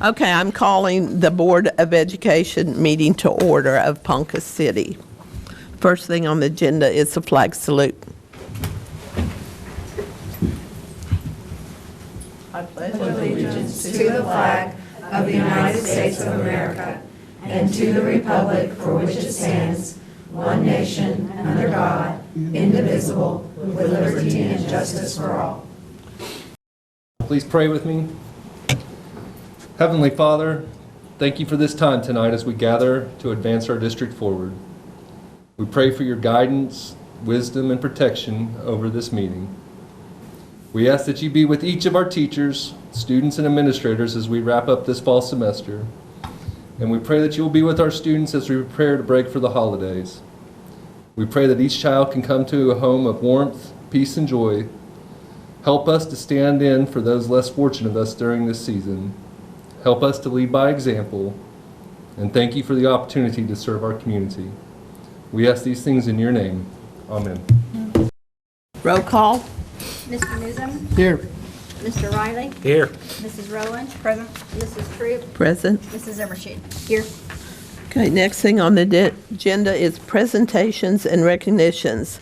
Okay, I'm calling the Board of Education meeting to order of Ponca City. First thing on the agenda is the flag salute. I pledge allegiance to the flag of the United States of America and to the republic for which it stands, one nation, under God, indivisible, with liberty and justice for all. Please pray with me. Heavenly Father, thank you for this time tonight as we gather to advance our district forward. We pray for your guidance, wisdom, and protection over this meeting. We ask that you be with each of our teachers, students, and administrators as we wrap up this fall semester. And we pray that you will be with our students as we prepare to break for the holidays. We pray that each child can come to a home of warmth, peace, and joy. Help us to stand in for those less fortunate of us during this season. Help us to lead by example. And thank you for the opportunity to serve our community. We ask these things in your name. Amen. Roll call. Mr. Newsom? Here. Mr. Riley? Here. Mrs. Rowland? Present. Mrs. Troop? Present. Mrs. Zimmershed? Here. Okay, next thing on the agenda is presentations and recognitions.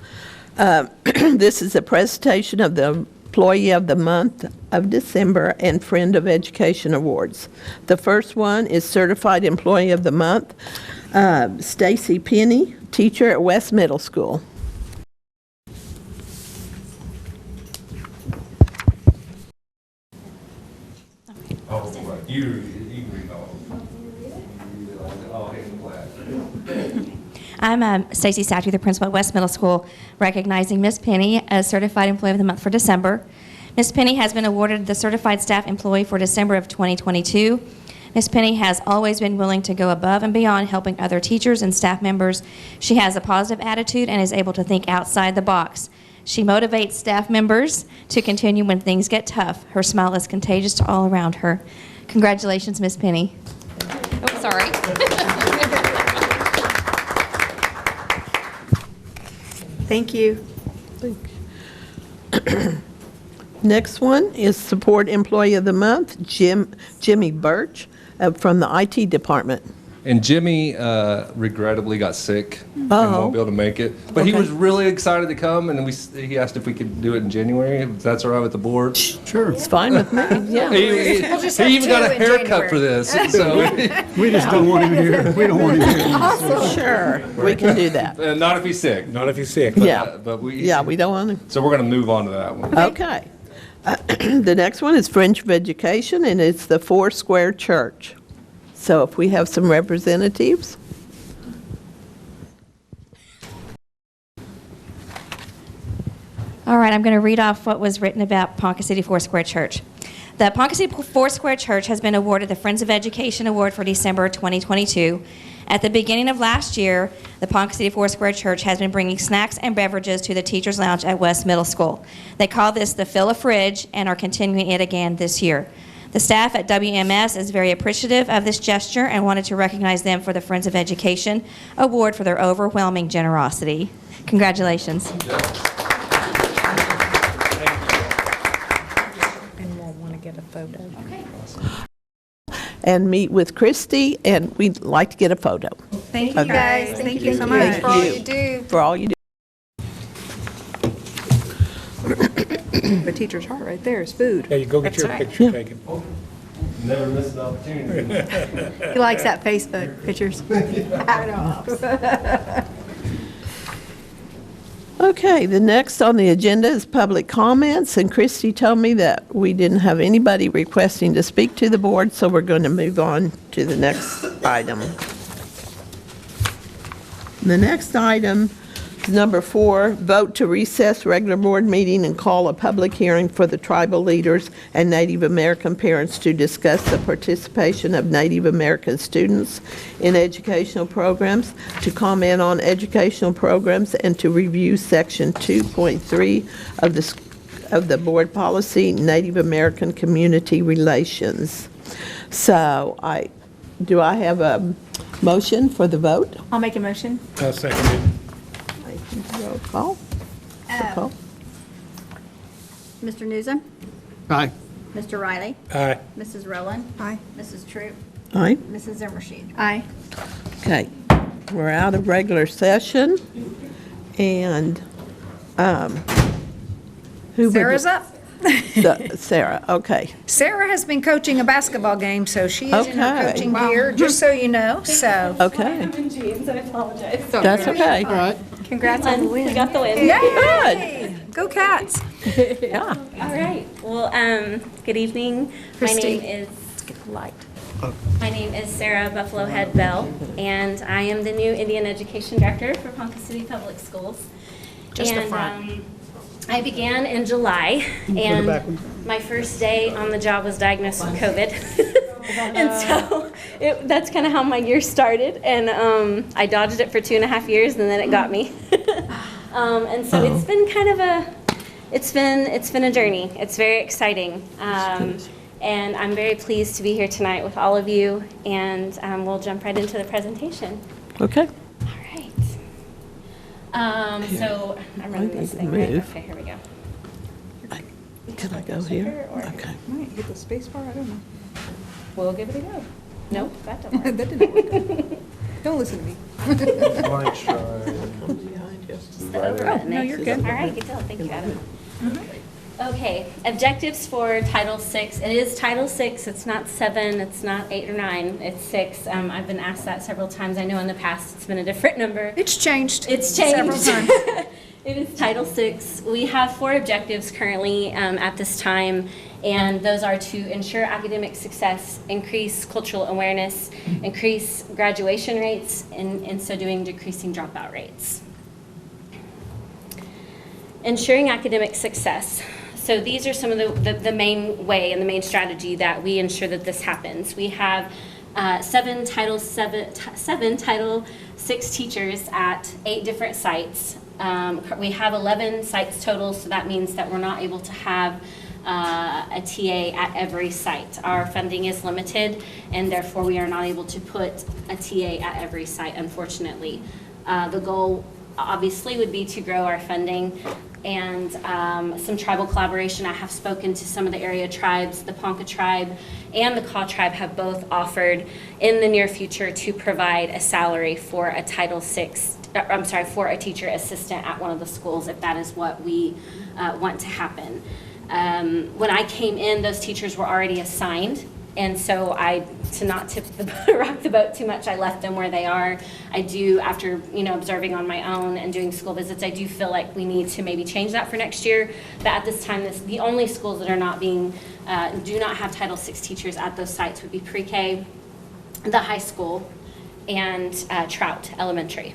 This is a presentation of the Employee of the Month of December and Friend of Education Awards. The first one is Certified Employee of the Month, Stacy Penny, teacher at West Middle School. Oh, right. You can read all hand flag. I'm Stacy Satry, the principal at West Middle School, recognizing Miss Penny as Certified Employee of the Month for December. Miss Penny has been awarded the Certified Staff Employee for December of 2022. Miss Penny has always been willing to go above and beyond helping other teachers and staff members. She has a positive attitude and is able to think outside the box. She motivates staff members to continue when things get tough. Her smile is contagious to all around her. Congratulations, Miss Penny. Oh, sorry. Thank you. Next one is Support Employee of the Month, Jimmy Birch from the IT department. And Jimmy regrettably got sick and won't be able to make it. But he Okay. was really excited to come, and he asked if we could do it in January, if that's all right with the board. Sure. It's fine with me, yeah. He even got a haircut for this. So We just don't want him here. We don't want him here. Sure, we can do that. not if he's sick. Not if he's sick. Yeah, But we don't want So we're going to move on to that one. to. Okay. The next one is Friends of Education, and it's the Four Square Church. So if we have some representatives. All right, I'm going to read off what was written about Ponca City Foursquare Church. The Ponca City Foursquare Church has been awarded the Friends of Education Award for December 2022. At the beginning of last year, the Ponca City Foursquare Church has been bringing snacks and beverages to the Teachers Lounge at West Middle School. They call this the Fill-A-Fridge and are continuing it again this year. The staff at WMS is very appreciative of this gesture and wanted to recognize them for the Friends of Education Award for their overwhelming generosity. Congratulations. And meet with Christy, and we'd like to get a photo. Thank you, guys. Thank you so much for all you do. For all you do. The teacher's heart right there is food. Yeah, you go get your picture taken. Never miss an opportunity. He likes that Facebook pictures. I know. Okay, the next on the agenda is public comments, and Christy told me that we didn't have anybody requesting to speak to the board, so we're going to move on to the next item. The next item is number 4, vote to recess regular board meeting and call a public hearing for the tribal leaders and Native American parents to discuss the participation of Native American students in educational programs, to comment on educational programs, and to review Section 2.3 of the board policy, Native American Community Relations. So do I have a motion for the vote? I'll make a motion. I'll second it. Roll call. Roll call. Mr. Newsom? Aye. Mr. Riley? Aye. Mrs. Rowland? Aye. Mrs. Troop? Aye. Mrs. Zimmershed? Aye. Okay, we're out of regular session, and, who would- Sarah's up. Sarah, okay. Sarah has been coaching a basketball game, so she is in her Okay. coaching gear, just so you know, so. Okay, in jeans, I apologize. that's okay. All right. Congrats on the win. We got the win. Yay! Go Cats. Yeah. All right. Well, good evening. Christy. My name is Sarah Buffalo Head Bell, and I am the new Indian Education Director for Ponca City Public Schools. Just the And, front. I began in July, and back one. my first day on the job was diagnosed with COVID. And so that's kind of how my year started, and I dodged it for 2.5 years, and then it got me. And so it's been kind of it's been a journey. It's very exciting, and I'm very pleased to be here tonight with all of you. And we'll jump right into the presentation. Okay. All right. So I'm running this thing right. Okay, here we go. Can I go here? Okay. Might hit the space bar, I don't know. We'll give it a go. Nope, that doesn't work. That didn't work. Don't listen to me. Just the over button, no, eh? you're good. All right, good deal. Thank you, Adam. Okay, objectives for Title VI. It is Title VI. It's not 7, it's not 8 or 9, it's 6. I've been asked that several times. I know in the past it's been a different number. It's changed. It's changed. Several times. It is Title VI. We have 4 objectives currently at this time, and those are to ensure academic success, increase cultural awareness, increase graduation rates, and in so doing, decreasing dropout rates. Ensuring academic success. So these are some of the main way and the main strategy that we ensure that this happens. We have 7 Title VI teachers at 8 different sites. We have 11 sites total, so that means that we're not able to have a TA at every site. Our funding is limited, and therefore we are not able to put a TA at every site, unfortunately. The goal obviously would be to grow our funding and some tribal collaboration. I have spoken to some of the area tribes. The Ponca tribe and the Kaw tribe have both offered in the near future to provide a salary for a Title VI, for a teacher assistant at one of the schools if that is what we want to happen. When I came in, those teachers were already assigned. And so to not rock the boat too much, I left them where they are. I do, after observing on my own and doing school visits, I do feel like we need to maybe change that for next year. But at this time, the only schools that are not do not have Title VI teachers at those sites would be pre-K, the high school, and Trout Elementary.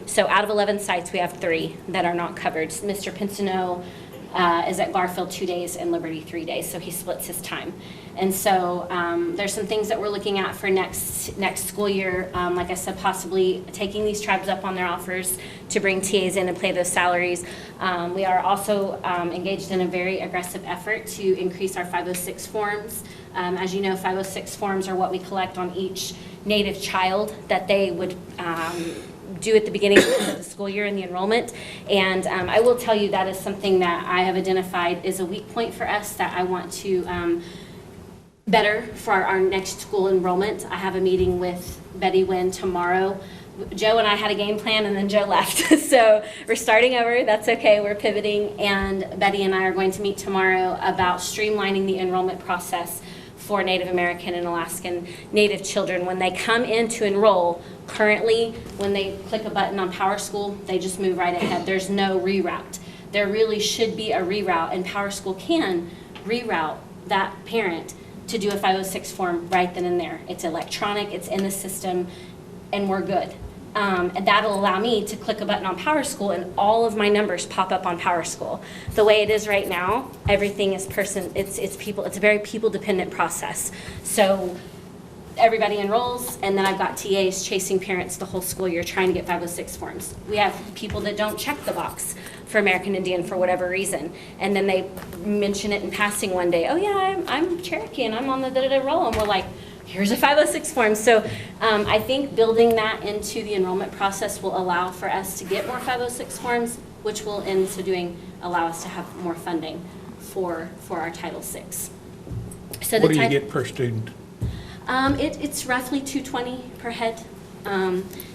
So out of 11 sites, we have 3 that are not covered. Mr. Pincinot is at Garfield 2 days and Liberty 3 days, so he splits his time. And so there's some things that we're looking at for next school year. Like I said, possibly taking these tribes up on their offers to bring TAs in and pay those salaries. We are also engaged in a very aggressive effort to increase our 506 forms. As you know, 506 forms are what we collect on each Native child that they would do at the beginning of the school year in the enrollment. And I will tell you that is something that I have identified is a weak point for us that I want to better for our next school enrollment. I have a meeting with Betty Wynn tomorrow. Joe and I had a game plan and then Joe left. So we're starting over, that's okay, we're pivoting, and Betty and I are going to meet tomorrow about streamlining the enrollment process for Native American and Alaskan Native children. When they come in to enroll, currently, when they click a button on PowerSchool, they just move right ahead. There's no reroute. There really should be a reroute, and PowerSchool can reroute that parent to do a 506 form right then and there. It's electronic, it's in the system, and we're good. And that'll allow me to click a button on PowerSchool and all of my numbers pop up on PowerSchool. The way it is right now, everything is it's people, it's a very people-dependent process. So everybody enrolls, and then I've got TAs chasing parents the whole school year trying to get 506 forms. We have people that don't check the box for American Indian for whatever reason, and then they mention it in passing one day. Oh yeah, I'm Cherokee and I'm on the da-da-da roll, and we're like, here's a 506 form. So I think building that into the enrollment process will allow for us to get more 506 forms, which will in so doing allow us to have more funding for our Title VI. So the What do you type- get per student? It's roughly $220 per head.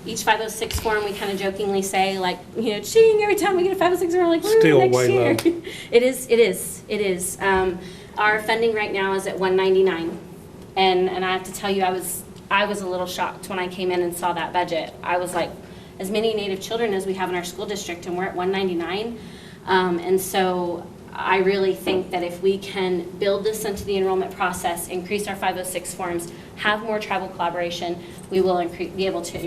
Each 506 form, we kind of jokingly say, like, ching, every time we get a 506 form, we're like, woo, Still next way year. low. It is. Our funding right now is at $199. And I have to tell you, I was a little shocked when I came in and saw that budget. I was like, as many Native children as we have in our school district, and we're at $199. And so I really think that if we can build this into the enrollment process, increase our 506 forms, have more tribal collaboration, we will be able to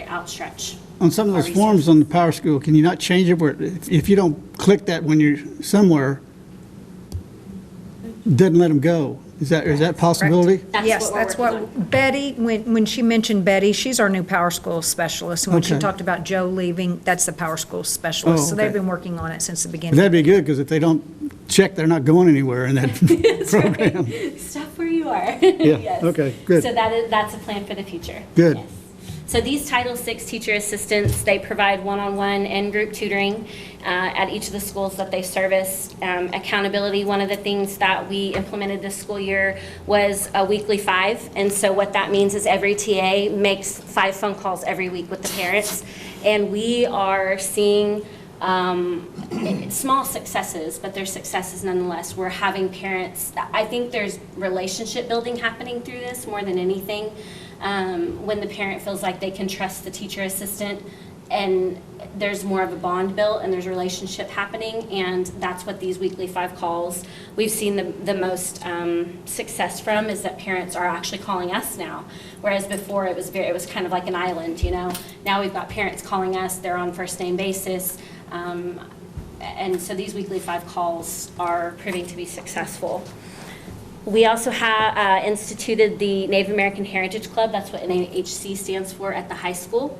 outstretch. On some of our those forms resources. on the Power School, can you not change it where, if you don't click that when you're somewhere, doesn't let them go? Is that a possibility? That's Yes, what we're that's working what Betty, when she mentioned Betty, she's our new Power School specialist. And when she Okay. talked about Joe leaving, that's the Power School specialist. Oh, So they've okay. been working on it since the But beginning. that'd be good, because if they don't check, they're not going anywhere in that program. Stop where you are. Yeah, Yes. okay, good. So that's a plan for the future. Good. Yes. So these Title VI teacher assistants, they provide one-on-one and group tutoring at each of the schools that they service. Accountability, one of the things that we implemented this school year was a weekly 5. And so what that means is every TA makes 5 phone calls every week with the parents. And we are seeing small successes, but they're successes nonetheless. We're having parents, I think there's relationship building happening through this more than anything. When the parent feels like they can trust the teacher assistant, and there's more of a bond built and there's a relationship happening, and that's what these weekly 5 calls we've seen the most success from, is that parents are actually calling us now, whereas before it was kind of like an island. Now we've got parents calling us, they're on first name basis, and so these weekly 5 calls are proving to be successful. We also have instituted the Native American Heritage Club. That's what NAHC stands for at the high school.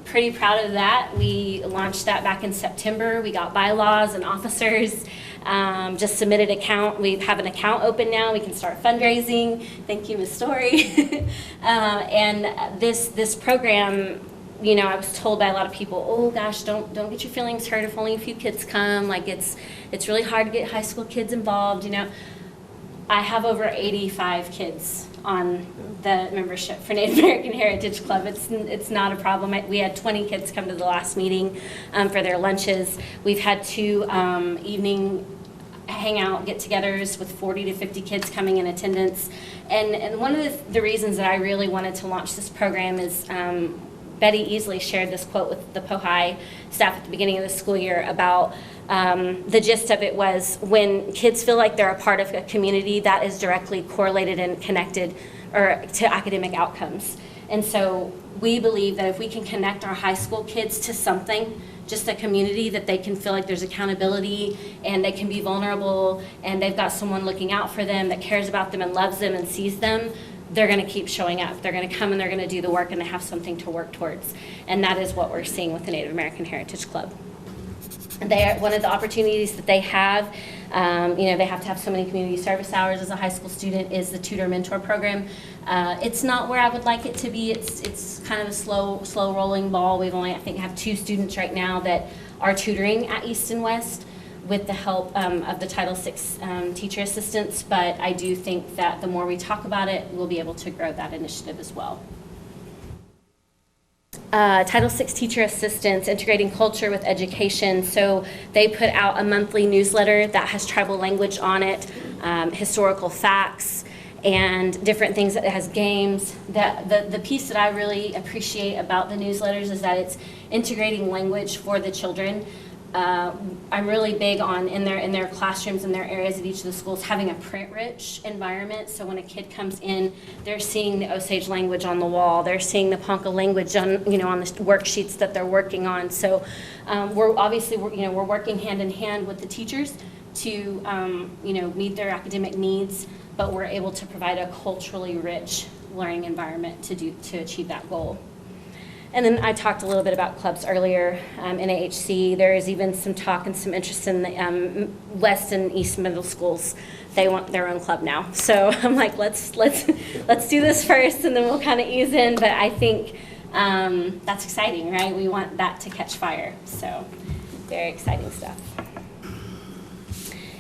Pretty proud of that. We launched that back in September. We got bylaws and officers. Just submitted account. We have an account open now. We can start fundraising. Thank you, Ms. Story. And this program, I was told by a lot of people, oh gosh, don't get your feelings hurt if only a few kids come. Like it's really hard to get high school kids involved. I have over 85 kids on the membership for Native American Heritage Club. It's not a problem. We had 20 kids come to the last meeting for their lunches. We've had 2 evening hangout get-togethers with 40 to 50 kids coming in attendance. And one of the reasons that I really wanted to launch this program is Betty Easley shared this quote with the POHI staff at the beginning of the school year about the gist of it was, when kids feel like they're a part of a community, that is directly correlated and connected to academic outcomes. And so we believe that if we can connect our high school kids to something, just a community that they can feel like there's accountability and they can be vulnerable and they've got someone looking out for them that cares about them and loves them and sees them, they're going to keep showing up. They're going to come and they're going to do the work, and they have something to work towards. And that is what we're seeing with the Native American Heritage Club. And one of the opportunities that they have, they have to have so many community service hours as a high school student, is the tutor mentor program. It's not where I would like it to be. It's kind of a slow rolling ball. We've only, I think, have 2 students right now that are tutoring at East and West with the help of the Title VI teacher assistants. But I do think that the more we talk about it, we'll be able to grow that initiative as well. Title VI teacher assistants, integrating culture with education. So they put out a monthly newsletter that has tribal language on it, historical facts, and different things. That it has games. The piece that I really appreciate about the newsletters is that it's integrating language for the children. I'm really big on in their classrooms and their areas at each of the schools having a print-rich environment. So when a kid comes in, they're seeing the Osage language on the wall. They're seeing the Ponca language on the worksheets that they're working on. So we're working hand in hand with the teachers to meet their academic needs, but we're able to provide a culturally rich learning environment to achieve that goal. And then I talked a little bit about clubs earlier. NAHC, there is even some talk and some interest in the West and East middle schools. They want their own club now. So I'm like, let's do this first, and then we'll kind of ease in. But I think that's exciting, right? We want that to catch fire. So very exciting stuff.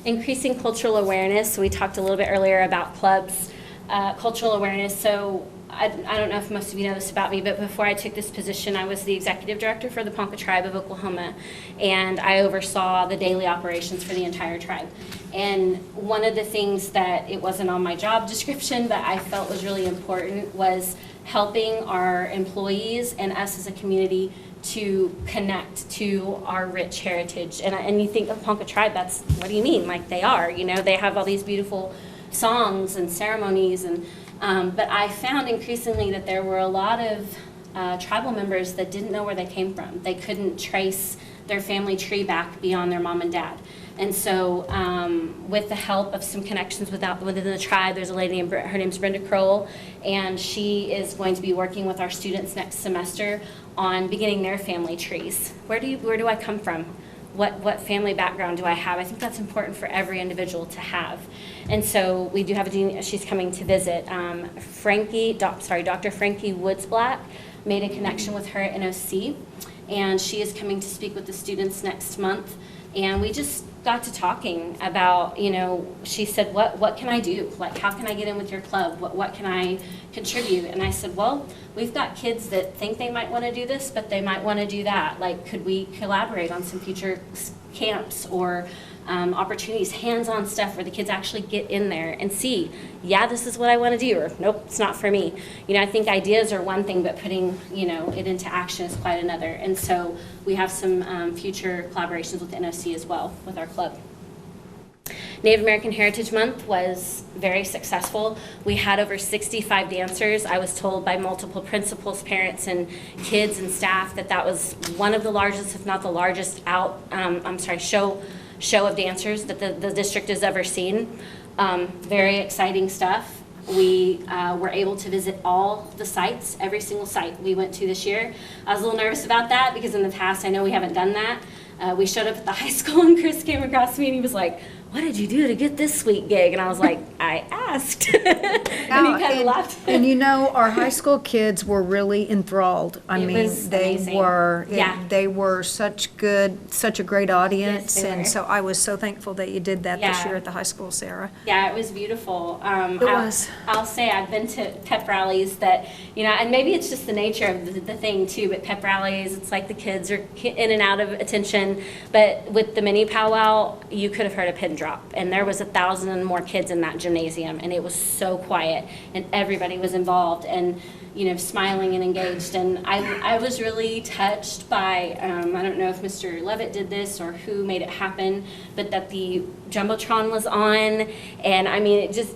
increasing cultural awareness. We talked a little bit earlier about clubs, cultural awareness. So I don't know if most of you know this about me, but before I took this position, I was the executive director for the Ponca tribe of Oklahoma, and I oversaw the daily operations for the entire tribe. And one of the things that it wasn't on my job description, but I felt was really important was helping our employees and us as a community to connect to our rich heritage. And you think of Ponca tribe, that's, what do you mean? Like they are, you know, they have all these beautiful songs and ceremonies, and but I found increasingly that there were a lot of tribal members that didn't know where they came from. They couldn't trace their family tree back beyond their mom and dad. And so with the help of some connections within the tribe, there's a lady named, her name's Brenda Crowell, and she is going to be working with our students next semester on beginning their family trees. Where do I come from? What family background do I have? I think that's important for every individual to have. And so we do have a dean, she's coming to visit. Dr. Frankie Woodsblack made a connection with her at NOC, and she is coming to speak with the students next month. And we just got to talking about, you know, she said, what can I do? Like, how can I get in with your club? What can I contribute? And I said, well, we've got kids that think they might want to do this, but they might want to do that. Like, could we collaborate on some future camps or opportunities, hands-on stuff where the kids actually get in there and see, yeah, this is what I want to do, or nope, it's not for me. You know, I think ideas are one thing, but putting, you know, it into action is quite another. And so we have some future collaborations with NOC as well with our club. Native American Heritage Month was very successful. We had over 65 dancers. I was told by multiple principals, parents, and kids and staff that that was one of the largest, if not the largest, show of dancers that the district has ever seen. Very exciting stuff. We were able to visit all the sites, every single site we went to this year. I was a little nervous about that because in the past I know we haven't done that. We showed up at the high school and Chris came across me and he was like, what did you do to get this sweet gig? And I was like, I asked. And he kind of laughed. And you know, our high school kids were really enthralled. It was amazing. They were such a great audience. Yes, they and were. so I was so thankful that you did that this Yeah. year at the high school, Sarah. Yeah, it was beautiful. It was. I'll say I've been to pep rallies that, you know, and maybe it's just the nature of the thing too, but pep rallies, it's like the kids are in and out of attention. But with the mini powwow, you could have heard a pin drop. And there was 1,000 and more kids in that gymnasium, and it was so quiet, and everybody was involved and, you know, smiling and engaged. And I was really touched by, I don't know if Mr. Levitt did this or who made it happen, but that the Jumbotron was on, and I mean, it just,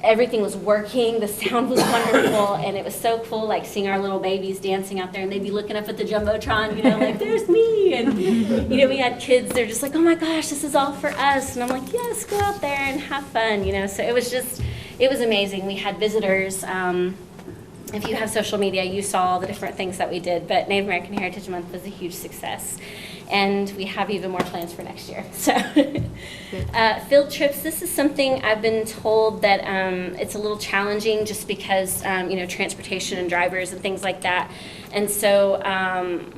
everything was working, the sound was wonderful, and it was so cool, like seeing our little babies dancing out there, and they'd be looking up at the Jumbotron, you know, like, there's me, and, you know, we had kids, they're just like, oh my gosh, this is all for us, and I'm like, yes, go out there and have fun, you know, so it was just, it was amazing. We had visitors. If you have social media, you saw all the different things that we did, but Native American Heritage Month was a huge success. And we have even more plans for next year. So, field trips, this is something I've been told that it's a little challenging just because, you know, transportation and drivers and things like that. And so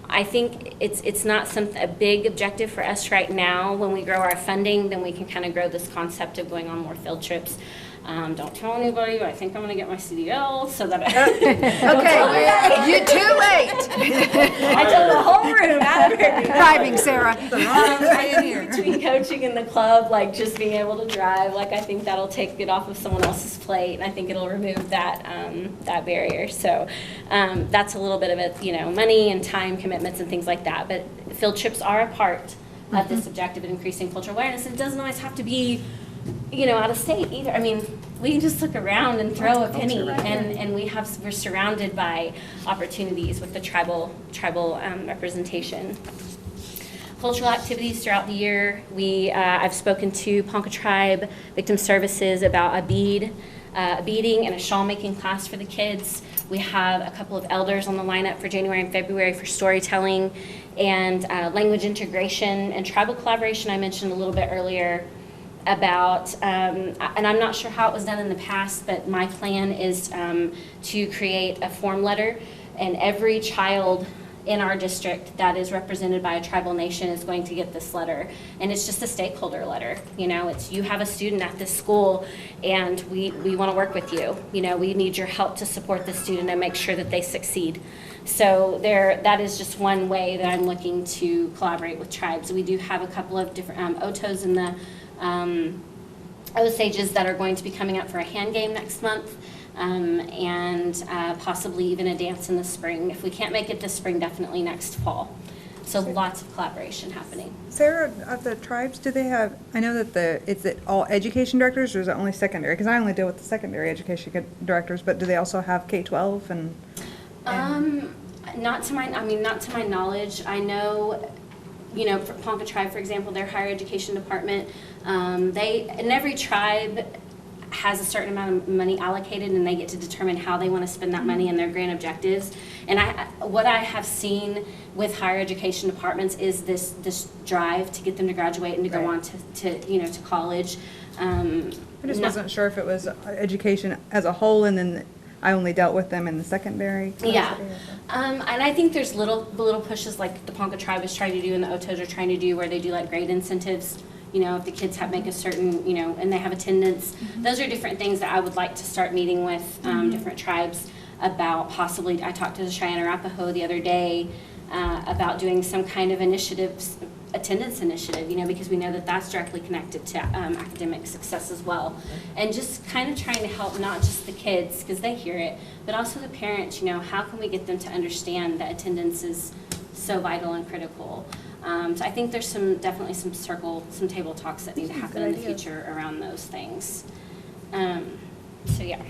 I think it's not a big objective for us right now. When we grow our funding, then we can kind of grow this concept of going on more field trips. Don't tell anybody, but I think I'm going to get my CDL so that Okay, you're too late. I told the whole room. I don't know. Driving, Sarah. I think between coaching and the club, like just being able to drive, like I think that'll take it off of someone else's plate, and I think it'll remove that that barrier. So that's a little bit of it, you know, money and time commitments and things like that. But field trips are a part of this objective of increasing cultural awareness. It doesn't always have to be, you know, out of state either. I mean, we can just look around and throw a penny, and we're surrounded by opportunities with the tribal representation. Cultural activities throughout the year. I've spoken to Ponca Tribe Victim Services about a beading and a shawl making class for the kids. We have a couple of elders on the lineup for January and February for storytelling and language integration and tribal collaboration. I mentioned a little bit earlier about, and I'm not sure how it was done in the past, but my plan is to create a form letter, and every child in our district that is represented by a tribal nation is going to get this letter. And it's just a stakeholder letter. You know, it's you have a student at this school and we want to work with you. You know, we need your help to support the student and make sure that they succeed. So that is just one way that I'm looking to collaborate with tribes. We do have a couple of different OTOs in the Osages that are going to be coming up for a hand game next month. And possibly even a dance in the spring. If we can't make it this spring, definitely next fall. So lots of collaboration happening. Sarah, of the tribes, do they have, I know that is it all education directors or is it only secondary? Because I only deal with the secondary education directors, but do they also have K-12 and? Not to my knowledge. I know, you know, for Ponca tribe, for example, their higher education department, in every tribe has a certain amount of money allocated and they get to determine how they want to spend that money and their grand objectives. And what I have seen with higher education departments is this drive to get them to graduate and to go on to college. I just wasn't sure if it was education as a whole and then I only dealt with them in the secondary. Yeah, and I think there's little pushes like the Ponca tribe is trying to do and the Otos are trying to do where they do like grade incentives. You know, if the kids make a certain, you know, and they have attendance, those are different things that I would like to start meeting with different tribes about possibly. I talked to the Cheyenne Arapaho the other day about doing some kind of attendance initiative, you know, because we know that that's directly connected to academic success as well. And just kind of trying to help not just the kids, because they hear it, but also the parents, you know, how can we get them to understand that attendance is so vital and critical. So I think there's definitely some table talks that need to happen in the future around those things. So yeah.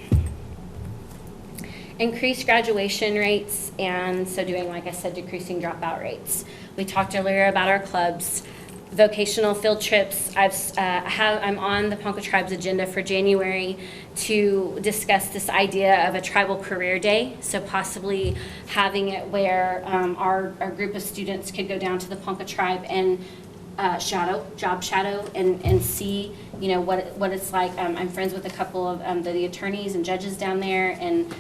Increased graduation rates, and so doing, like I said, decreasing dropout rates. We talked earlier about our clubs. Vocational field trips. I'm on the Ponca Tribe's agenda for January to discuss this idea of a tribal career day. So possibly having it where our group of students could go down to the Ponca Tribe and job shadow and see, you know, what it's like. I'm friends with a couple of the attorneys and judges down there, and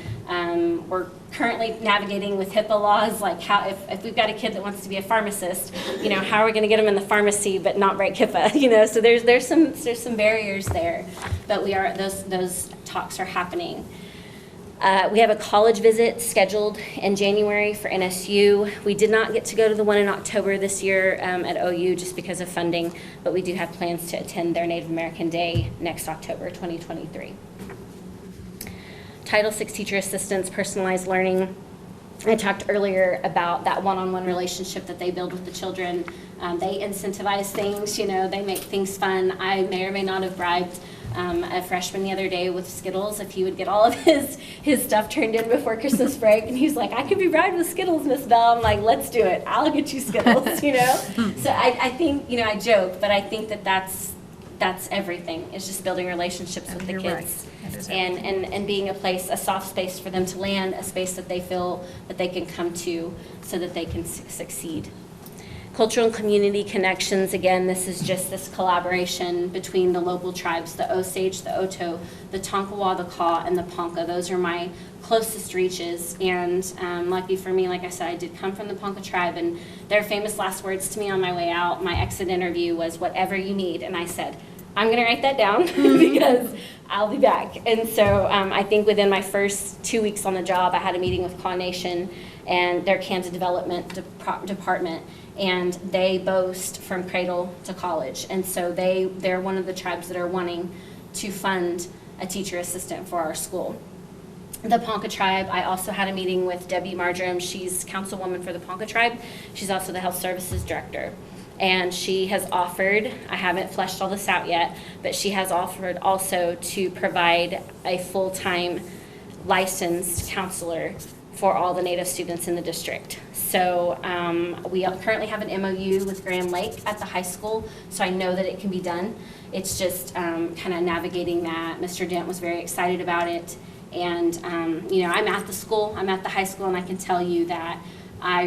we're currently navigating with HIPAA laws, like how if we've got a kid that wants to be a pharmacist, you know, how are we going to get them in the pharmacy but not break HIPAA, you know? So there's some barriers there, but those talks are happening. We have a college visit scheduled in January for NSU. We did not get to go to the one in October this year at OU just because of funding, but we do have plans to attend their Native American Day next October 2023. Title VI teacher assistants, personalized learning. I talked earlier about that one-on-one relationship that they build with the children. They incentivize things, you know, they make things fun. I may or may not have bribed a freshman the other day with Skittles if he would get all of his stuff turned in before Christmas break, and he's like, I could be bribed with Skittles, Miss Bell. I'm like, let's do it. I'll get you Skittles, you know? So I think, you know, I joke, but I think that's everything. It's just building relationships with the kids. And being a soft space for them to land, a space that they feel that they can come to so that they can succeed. Cultural and community connections, again, this is just this collaboration between the local tribes, the Osage, the Oto, the Tonkawa, the Kaw, and the Ponca. Those are my closest reaches, and lucky for me, like I said, I did come from the Ponca tribe, and their famous last words to me on my way out, my exit interview was, whatever you need, and I said, I'm going to write that down because I'll be back. And so I think within my first 2 weeks on the job, I had a meeting with Kaw Nation and their Kansas Development Department, and they boast from cradle to college. And so they're one of the tribes that are wanting to fund a teacher assistant for our school. The Ponca tribe, I also had a meeting with Debbie Marjoram. She's councilwoman for the Ponca tribe. She's also the health services director. And she has offered, I haven't fleshed all this out yet, but she has offered also to provide a full-time licensed counselor for all the Native students in the district. So we currently have an MOU with Grand Lake at the high school, so I know that it can be done. It's just kind of navigating that. Mr. Dent was very excited about it. And, you know, I'm at the high school, and I can tell you that I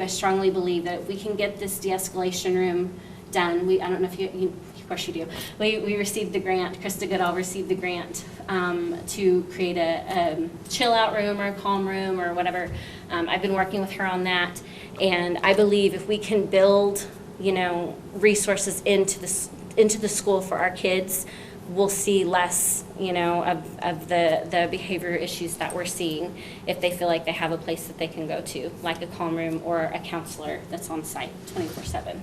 strongly believe that if we can get this de-escalation room done, I don't know if you Of course you do. We received the grant, Krista Goodall received the grant to create a chill-out room or a calm room or whatever. I've been working with her on that, and I believe if we can build, resources into the school for our kids, we'll see less, of the behavior issues that we're seeing if they feel like they have a place that they can go to, like a calm room or a counselor that's on site 24/7.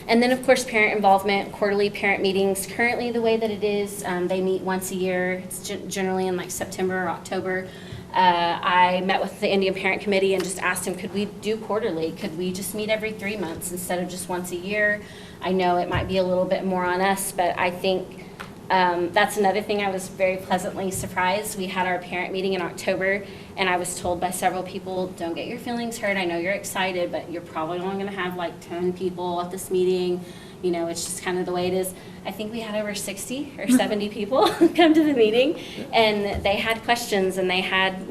And then, of course, parent involvement, quarterly parent meetings. Currently, the way that it is, they meet once a year. It's generally in like September or October. I met with the Indian Parent Committee and just asked them, could we do quarterly? Could we just meet every 3 months instead of just once a year? I know it might be a little bit more on us, but I think that's another thing I was very pleasantly surprised. We had our parent meeting in October, and I was told by several people, don't get your feelings hurt. I know you're excited, but you're probably only going to have like 10 people at this meeting. It's just kind of the way it is. I think we had over 60 or 70 people come to the meeting, and they had questions and they had,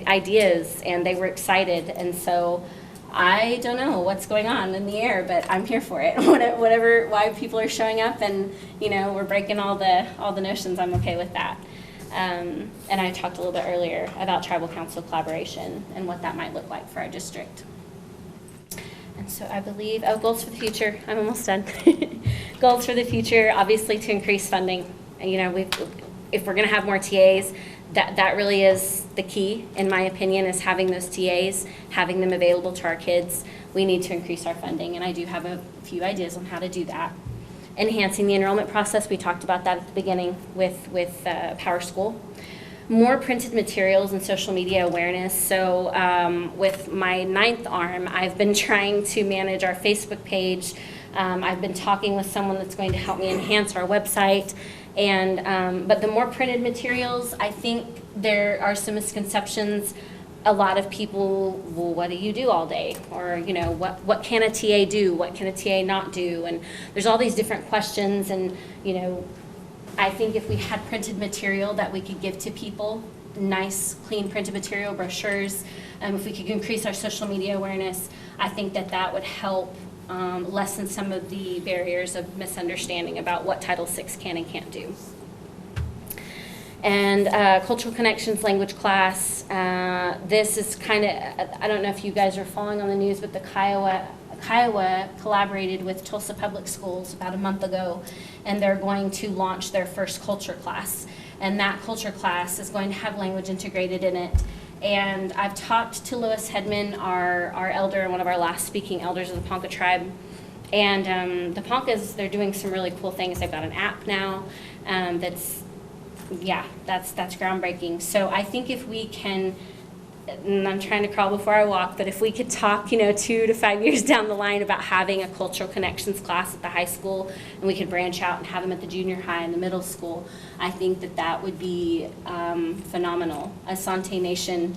ideas, and they were excited. And so I don't know what's going on in the air, but I'm here for it. Whatever, why people are showing up and, we're breaking all the notions, I'm okay with that. And I talked a little bit earlier about tribal council collaboration and what that might look like for our district. And so I believe, goals for the future, I'm almost done. Goals for the future, obviously to increase funding. If we're gonna have more TAs, that really is the key, in my opinion, is having those TAs, having them available to our kids. We need to increase our funding, and I do have a few ideas on how to do that. Enhancing the enrollment process, we talked about that at the beginning with Power School. More printed materials and social media awareness. So with my 9th arm, I've been trying to manage our Facebook page. I've been talking with someone that's going to help me enhance our website. And but the more printed materials, I think there are some misconceptions. A lot of people, well, what do you do all day? Or, what can a TA do? What can a TA not do? And there's all these different questions, and, I think if we had printed material that we could give to people, nice, clean printed material, brochures, if we could increase our social media awareness, I think that would help lessen some of the barriers of misunderstanding about what Title VI can and can't do. And cultural connections language class. This is kind of, I don't know if you guys are following on the news, but the Kiowa collaborated with Tulsa Public Schools about a month ago, and they're going to launch their first culture class. And that culture class is going to have language integrated in it. And I've talked to Lois Hedman, our elder, and one of our last speaking elders of the Ponca tribe. And the Poncas, they're doing some really cool things. They've got an app now that's groundbreaking. So I think if we can, and I'm trying to crawl before I walk, but if we could talk, 2 to 5 years down the line about having a cultural connections class at the high school, and we could branch out and have them at the junior high and the middle school, I think that would be phenomenal. Asante Nation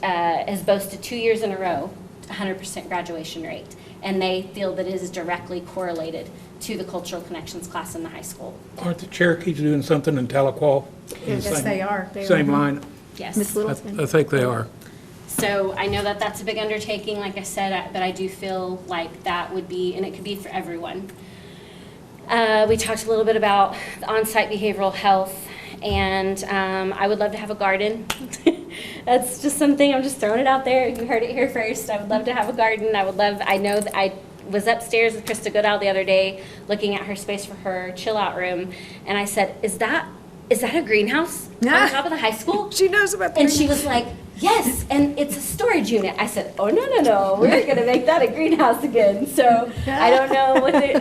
has boasted 2 years in a row 100% graduation rate, and they feel that it is directly correlated to the cultural connections class in the high school. Aren't the Cherokees doing something in Tahlequah? Yes, they are. Same line? Yes. Ms. Littleton. I think they are. So I know that's a big undertaking, like I said, but I do feel like that would be, and it could be for everyone. We talked a little bit about the on-site behavioral health, and I would love to have a garden. That's just something, I'm just throwing it out there. You heard it here first. I would love to have a garden. I know that I was upstairs with Krista Goodall the other day looking at her space for her chill-out room, and I said, is that a greenhouse on top of the high school? She knows about the And she was like, yes, and it's a storage unit. I said, oh, no, we're going to make that a greenhouse again. So I don't know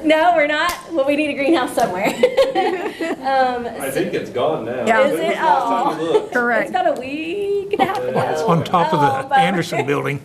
no, we're not. Well, we need a greenhouse somewhere. I think it's gone now. Yeah. Is it? Last time you looked. Correct. It's about a week and a half ago. It's on top of the but- Anderson building.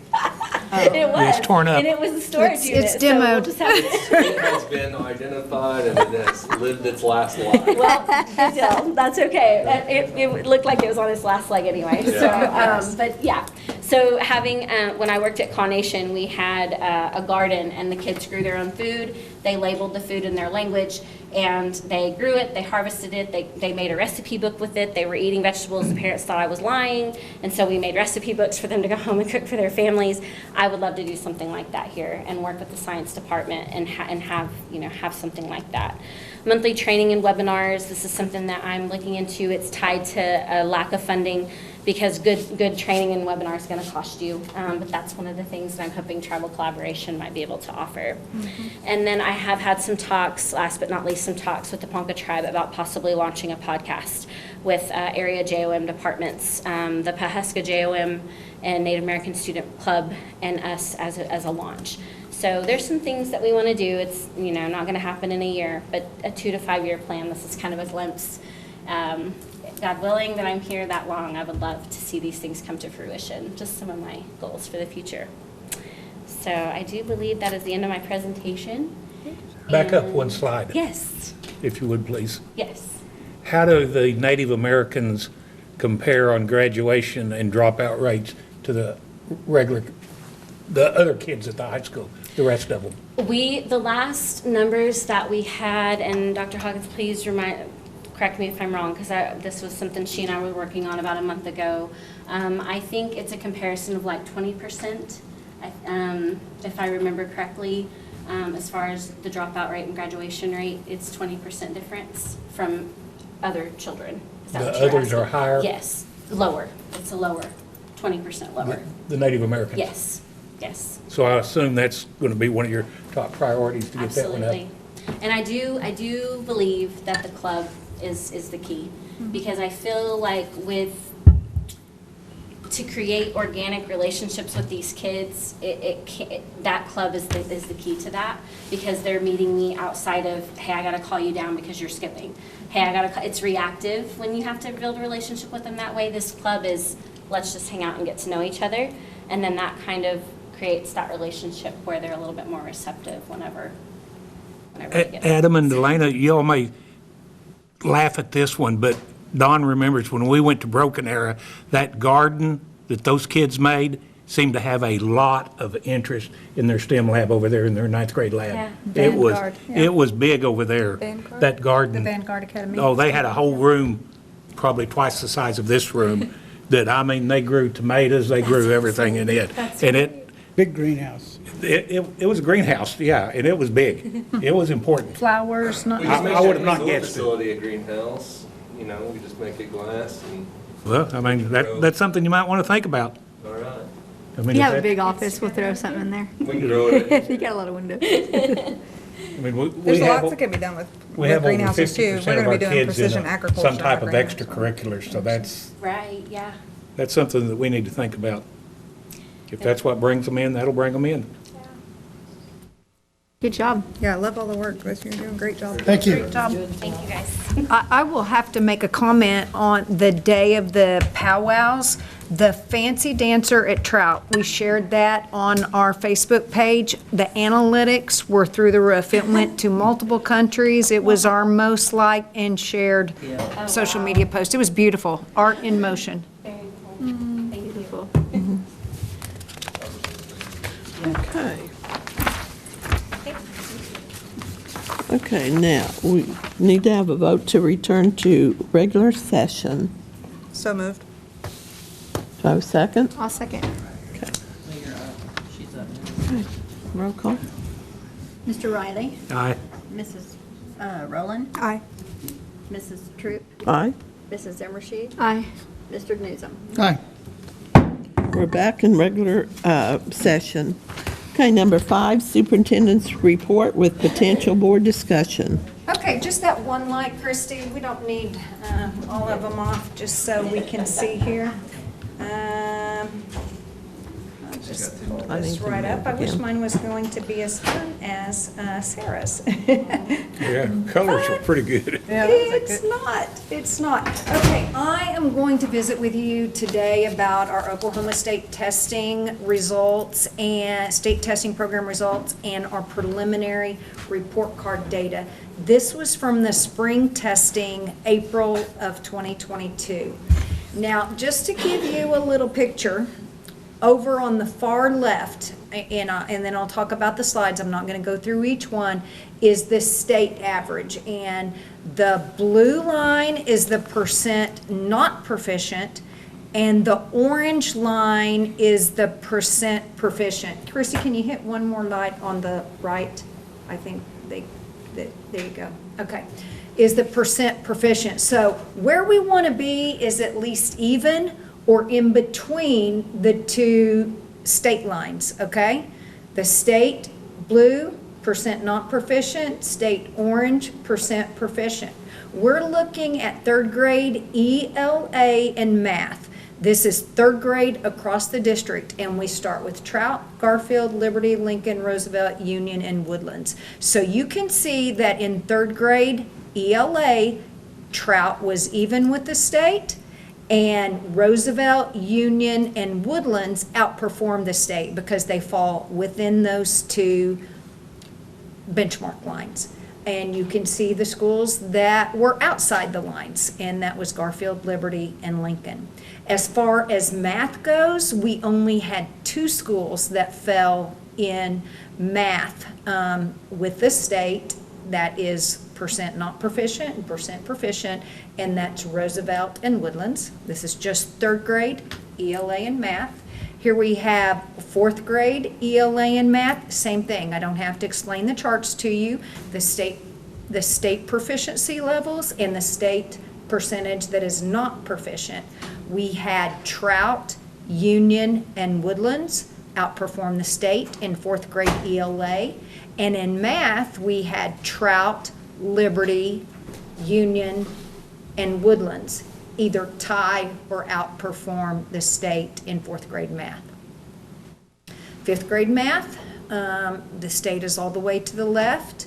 It was. It's torn up. And it was a storage unit. It's so we'll demoed. just have to- It has been identified and it has lived its last life. Well, good deal. That's okay. It looked like it was on its last leg anyway. So, Yeah. but yeah. So having, when I worked at Carnation, we had a garden, and the kids grew their own food. They labeled the food in their language, and they grew it, they harvested it, they made a recipe book with it. They were eating vegetables. The parents thought I was lying, and so we made recipe books for them to go home and cook for their families. I would love to do something like that here and work with the science department and have something like that. Monthly training and webinars. This is something that I'm looking into. It's tied to a lack of funding, because good training and webinar is going to cost you. But that's one of the things that I'm hoping Tribal Collaboration might be able to offer. And then I have had some talks, last but not least, some talks with the Ponca tribe about possibly launching a podcast with area JOM departments, the Pawhuska JOM and Native American Student Club, and us as a launch. So there's some things that we want to do. It's not going to happen in a year, but a 2 to 5 year plan. This is kind of a glimpse. God willing that I'm here that long, I would love to see these things come to fruition. Just some of my goals for the future. So I do believe that is the end of my presentation. Back up And- one slide, Yes, if you would, please. yes. How do the Native Americans compare on graduation and dropout rates to the other kids at the high school, the rest of them? The last numbers that we had, and Dr. Hawkins, please correct me if I'm wrong, because this was something she and I were working on about a month ago. I think it's a comparison of like 20%, if I remember correctly. As far as the dropout rate and graduation rate, it's 20% difference from other children. Is that The what you're others are asking? higher? Yes, lower. It's a lower, 20% lower. The Native Americans? Yes, yes. So I assume that's going to be one of your top priorities to get that one up? Absolutely. And I do believe that the club is the key, because I feel like to create organic relationships with these kids, that club is the key to that, because they're meeting me outside of, hey, I gotta call you down because you're skipping. Hey, it's reactive when you have to build a relationship with them that way. This club is, let's just hang out and get to know each other, and then that kind of creates that relationship where they're a little bit more receptive whenever they get Adam and Delana, you all may laugh at this one, but Don remembers when we went to Broken Arrow, that garden that those kids made seemed to have a lot of interest in their STEM lab over there in their 9th grade lab. Yeah. Vanguard, yeah. It was big over there, Vanguard? that garden. The Vanguard Academy. Oh, they had a whole room, probably twice the size of this room, that, I mean, they grew tomatoes, they grew everything in it. And Big greenhouse. it was a greenhouse, yeah, and it was big. It was important. Flowers, not. I would have not guessed it. Facility, a greenhouse, we just make it glass and, Well, I mean, that's something you might want to think about. all right. I mean, You if have a that- big office, we'll throw something in there. We can grow it. You got a lot of windows. I mean, we There's have, lots that can be done with we have over greenhouses too. 50% We're of gonna our be doing kids in precision agriculture. some type in of our greenhouses. extracurricular, so Right, yeah. that's something that we need to think about. If that's what brings them in, that'll bring them in. Good job. Yeah, I love all the work, Liz. You're doing a great job. Thank you. Thank you, guys. I will have to make a comment on the day of the powwows. The fancy dancer at Trout, we shared that on our Facebook page. The analytics were through the roof. It went to multiple countries. It was our most liked and shared social media post. It was beautiful. Art in motion. Very cool. Thank you. Beautiful. Okay. Okay, now, we need to have a vote to return to regular session. So moved. Do I have a second? I'll second. Roll call. Mr. Riley? Aye. Mrs. Rowland? Aye. Mrs. Troop? Aye. Mrs. Zimmershed? Aye. Mr. Newsom? Aye. We're back in regular session. Okay, number 5, superintendent's report with potential board discussion. Okay, just that one light, Christy. We don't need all of them off, just so we can see here. I'll just pull this right up. I wish mine was going to be as fun as Sarah's. Yeah, colors are pretty good. It's not. Okay, I am going to visit with you today about our Oklahoma State testing results and state testing program results and our preliminary report card data. This was from the spring testing, April of 2022. Now, just to give you a little picture, over on the far left, and then I'll talk about the slides, I'm not going to go through each one, is the state average. And the blue line is the percent not proficient, and the orange line is the percent proficient. Chrissy, can you hit one more light on the right? I think there you go. Okay. Is the percent proficient. So where we want to be is at least even or in between the two state lines, okay? The state blue, percent not proficient, state orange, percent proficient. We're looking at third grade ELA and math. This is third grade across the district, and we start with Trout, Garfield, Liberty, Lincoln, Roosevelt, Union, and Woodlands. So you can see that in third grade ELA, Trout was even with the state, and Roosevelt, Union, and Woodlands outperformed the state because they fall within those two benchmark lines. And you can see the schools that were outside the lines, and that was Garfield, Liberty, and Lincoln. As far as math goes, we only had 2 schools that fell in math with the state. That is percent not proficient and percent proficient, and that's Roosevelt and Woodlands. This is just third grade ELA and math. Here we have fourth grade ELA and math, same thing. I don't have to explain the charts to you. The state proficiency levels and the state percentage that is not proficient. We had Trout, Union, and Woodlands outperform the state in fourth grade ELA. And in math, we had Trout, Liberty, Union, and Woodlands either tie or outperform the state in fourth grade math. Fifth grade math, the state is all the way to the left.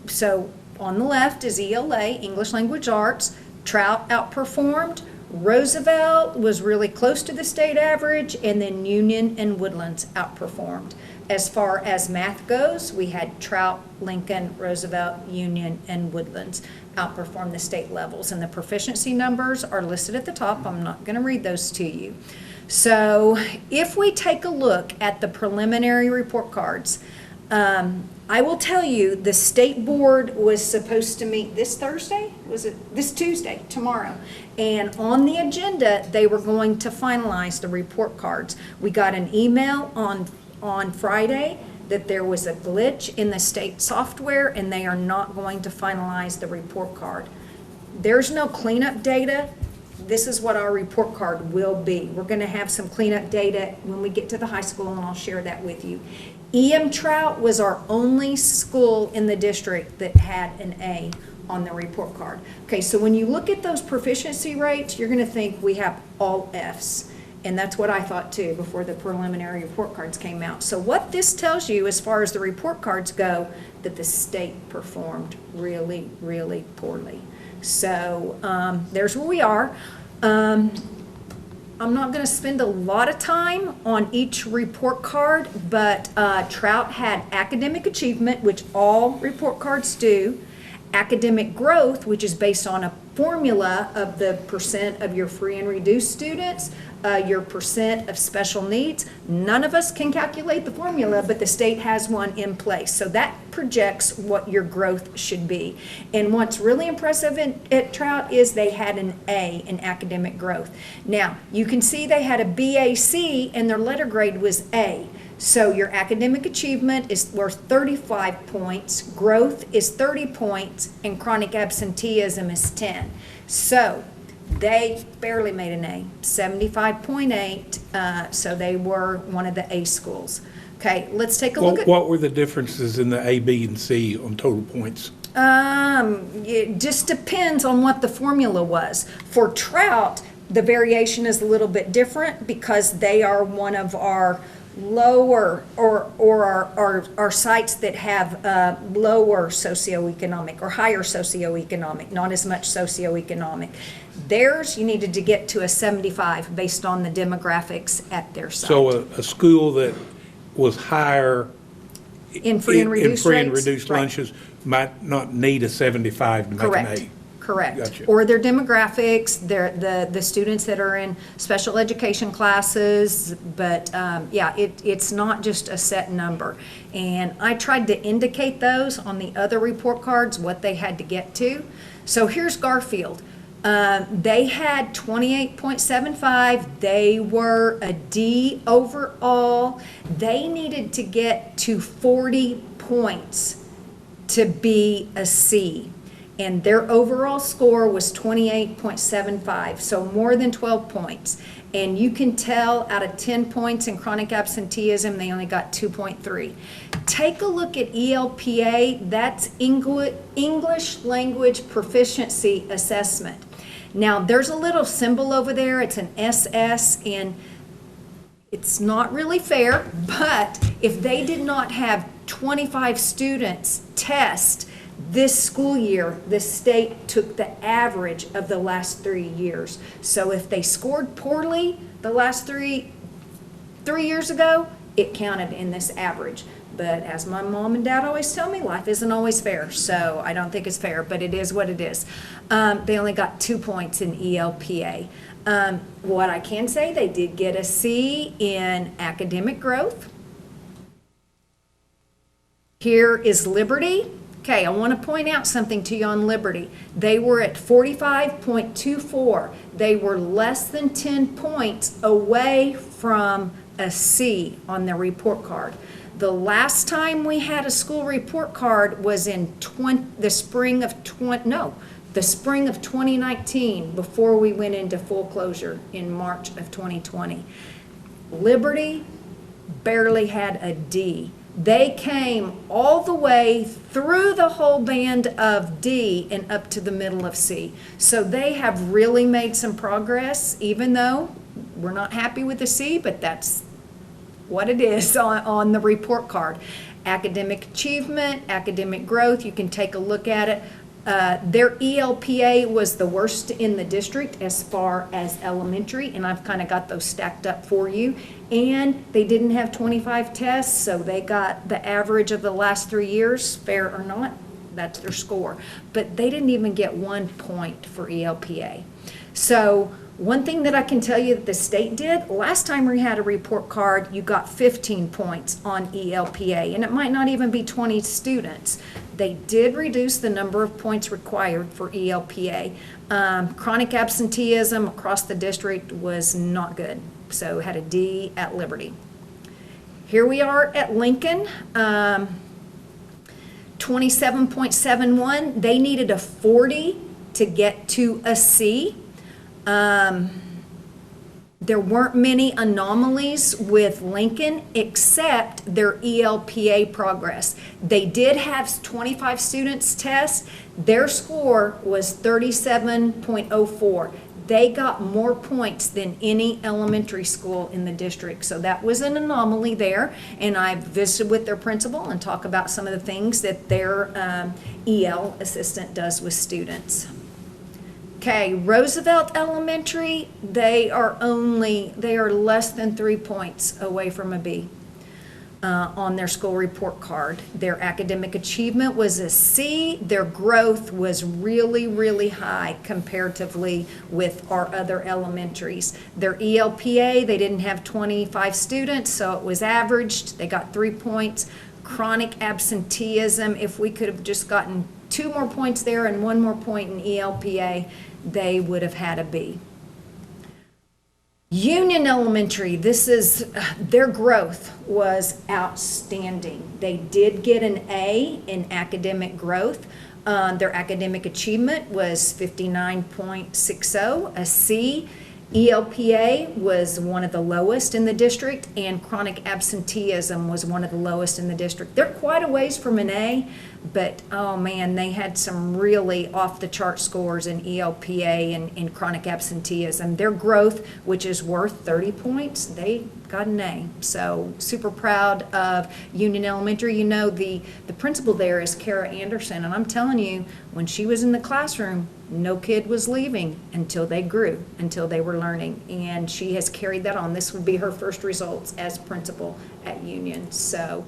So on the left is ELA, English Language Arts. Trout outperformed. Roosevelt was really close to the state average, and then Union and Woodlands outperformed. As far as math goes, we had Trout, Lincoln, Roosevelt, Union, and Woodlands outperform the state levels. And the proficiency numbers are listed at the top. I'm not going to read those to you. So if we take a look at the preliminary report cards, I will tell you the state board was supposed to meet this Thursday. Was it this Tuesday, tomorrow? And on the agenda, they were going to finalize the report cards. We got an email on Friday that there was a glitch in the state software and they are not going to finalize the report card. There's no cleanup data. This is what our report card will be. We're going to have some cleanup data when we get to the high school, and I'll share that with you. EM Trout was our only school in the district that had an A on the report card. Okay, so when you look at those proficiency rates, you're going to think we have all Fs. And that's what I thought too before the preliminary report cards came out. So what this tells you as far as the report cards go, that the state performed really, really poorly. So there's where we are. I'm not going to spend a lot of time on each report card, but Trout had academic achievement, which all report cards do. Academic growth, which is based on a formula of the percent of your free and reduced students, your percent of special needs. None of us can calculate the formula, but the state has one in place. So that projects what your growth should be. And what's really impressive at Trout is they had an A in academic growth. Now, you can see they had a BAC and their letter grade was A. So your academic achievement is worth 35 points, growth is 30 points, and chronic absenteeism is 10. So they barely made an A, 75.8, so they were one of the A schools. Okay, let's take a look at... What were the differences in the A, B, and C on total points? It just depends on what the formula was. For Trout, the variation is a little bit different because they are one of our lower or our sites that have lower socioeconomic or higher socioeconomic, not as much socioeconomic. Theirs, you needed to get to a 75 based on the demographics at their site. So a school that was higher in free and reduced lunches might not need a 75 to make an A. Correct. Correct. Gotcha. Or their demographics, the students that are in special education classes, but yeah, it's not just a set number. And I tried to indicate those on the other report cards, what they had to get to. So here's Garfield. They had 28.75. They were a D overall. They needed to get to 40 points to be a C. And their overall score was 28.75, so more than 12 points. And you can tell out of 10 points in chronic absenteeism, they only got 2.3. Take a look at ELPA, that's English Language Proficiency Assessment. Now, there's a little symbol over there, it's an SS, and it's not really fair, but if they did not have 25 students test this school year, the state took the average of the last 3 years. So if they scored poorly the last three years ago, it counted in this average. But as my mom and dad always tell me, life isn't always fair. So I don't think it's fair, but it is what it is. They only got 2 points in ELPA. What I can say, they did get a C in academic growth. Here is Liberty. Okay, I want to point out something to you on Liberty. They were at 45.24. They were less than 10 points away from a C on their report card. The last time we had a school report card was in the spring of 2019, before we went into full closure in March of 2020. Liberty barely had a D. They came all the way through the whole band of D and up to the middle of C. So they have really made some progress, even though we're not happy with the C, but that's what it is on the report card. Academic achievement, academic growth, you can take a look at it. Their ELPA was the worst in the district as far as elementary, and I've kind of got those stacked up for you. And they didn't have 25 tests, so they got the average of the last 3 years, fair or not, that's their score. But they didn't even get 1 point for ELPA. So one thing that I can tell you that the state did, last time we had a report card, you got 15 points on ELPA, and it might not even be 20 students. They did reduce the number of points required for ELPA. Chronic absenteeism across the district was not good, so had a D at Liberty. Here we are at Lincoln, 27.71. They needed a 40 to get to a C. There weren't many anomalies with Lincoln except their ELPA progress. They did have 25 students test. Their score was 37.04. They got more points than any elementary school in the district. So that was an anomaly there. And I visited with their principal and talked about some of the things that their EL assistant does with students. Okay, Roosevelt Elementary, they are less than 3 points away from a B on their school report card. Their academic achievement was a C. Their growth was really, really high comparatively with our other elementaries. Their ELPA, they didn't have 25 students, so it was averaged. They got 3 points. Chronic absenteeism, if we could have just gotten 2 more points there and 1 more point in ELPA, they would have had a B. Union Elementary, their growth was outstanding. They did get an A in academic growth. Their academic achievement was 59.60, a C. ELPA was one of the lowest in the district, and chronic absenteeism was one of the lowest in the district. They're quite a ways from an A, but oh man, they had some really off-the-chart scores in ELPA and in chronic absenteeism. Their growth, which is worth 30 points, they got an A. So super proud of Union Elementary. You know, the principal there is Kara Anderson, and I'm telling you, when she was in the classroom, no kid was leaving until they grew, until they were learning, and she has carried that on. This would be her first results as principal at Union. So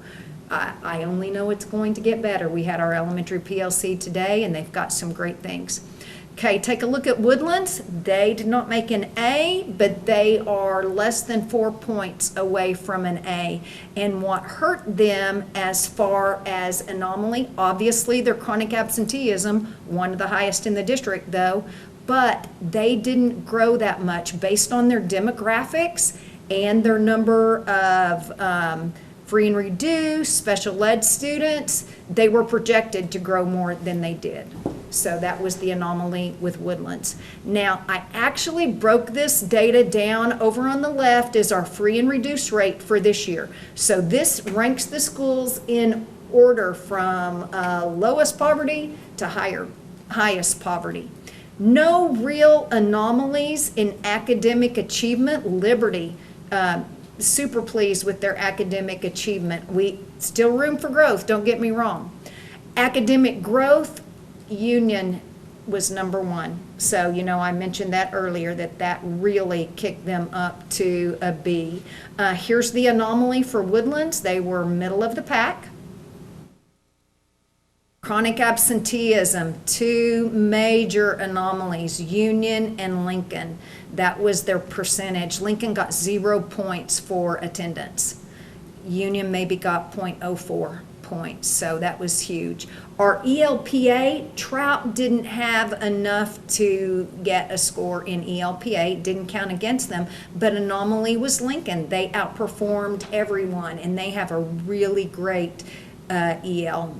I only know it's going to get better. We had our elementary PLC today, and they've got some great things. Okay, take a look at Woodlands. They did not make an A, but they are less than 4 points away from an A. And what hurt them as far as anomaly, obviously their chronic absenteeism, one of the highest in the district though, but they didn't grow that much based on their demographics and their number of free and reduced, special ed students. They were projected to grow more than they did. So that was the anomaly with Woodlands. Now, I actually broke this data down. Over on the left is our free and reduced rate for this year. So this ranks the schools in order from lowest poverty to highest poverty. No real anomalies in academic achievement. Liberty, super pleased with their academic achievement. We still room for growth, don't get me wrong. Academic growth, Union was number one. So, you know, I mentioned that earlier, that really kicked them up to a B. Here's the anomaly for Woodlands. They were middle of the pack. Chronic absenteeism, two major anomalies, Union and Lincoln. That was their percentage. Lincoln got 0 points for attendance. Union maybe got 0.04 points, so that was huge. Our ELPA, Trout didn't have enough to get a score in ELPA, didn't count against them, but anomaly was Lincoln. They outperformed everyone, and they have a really great EL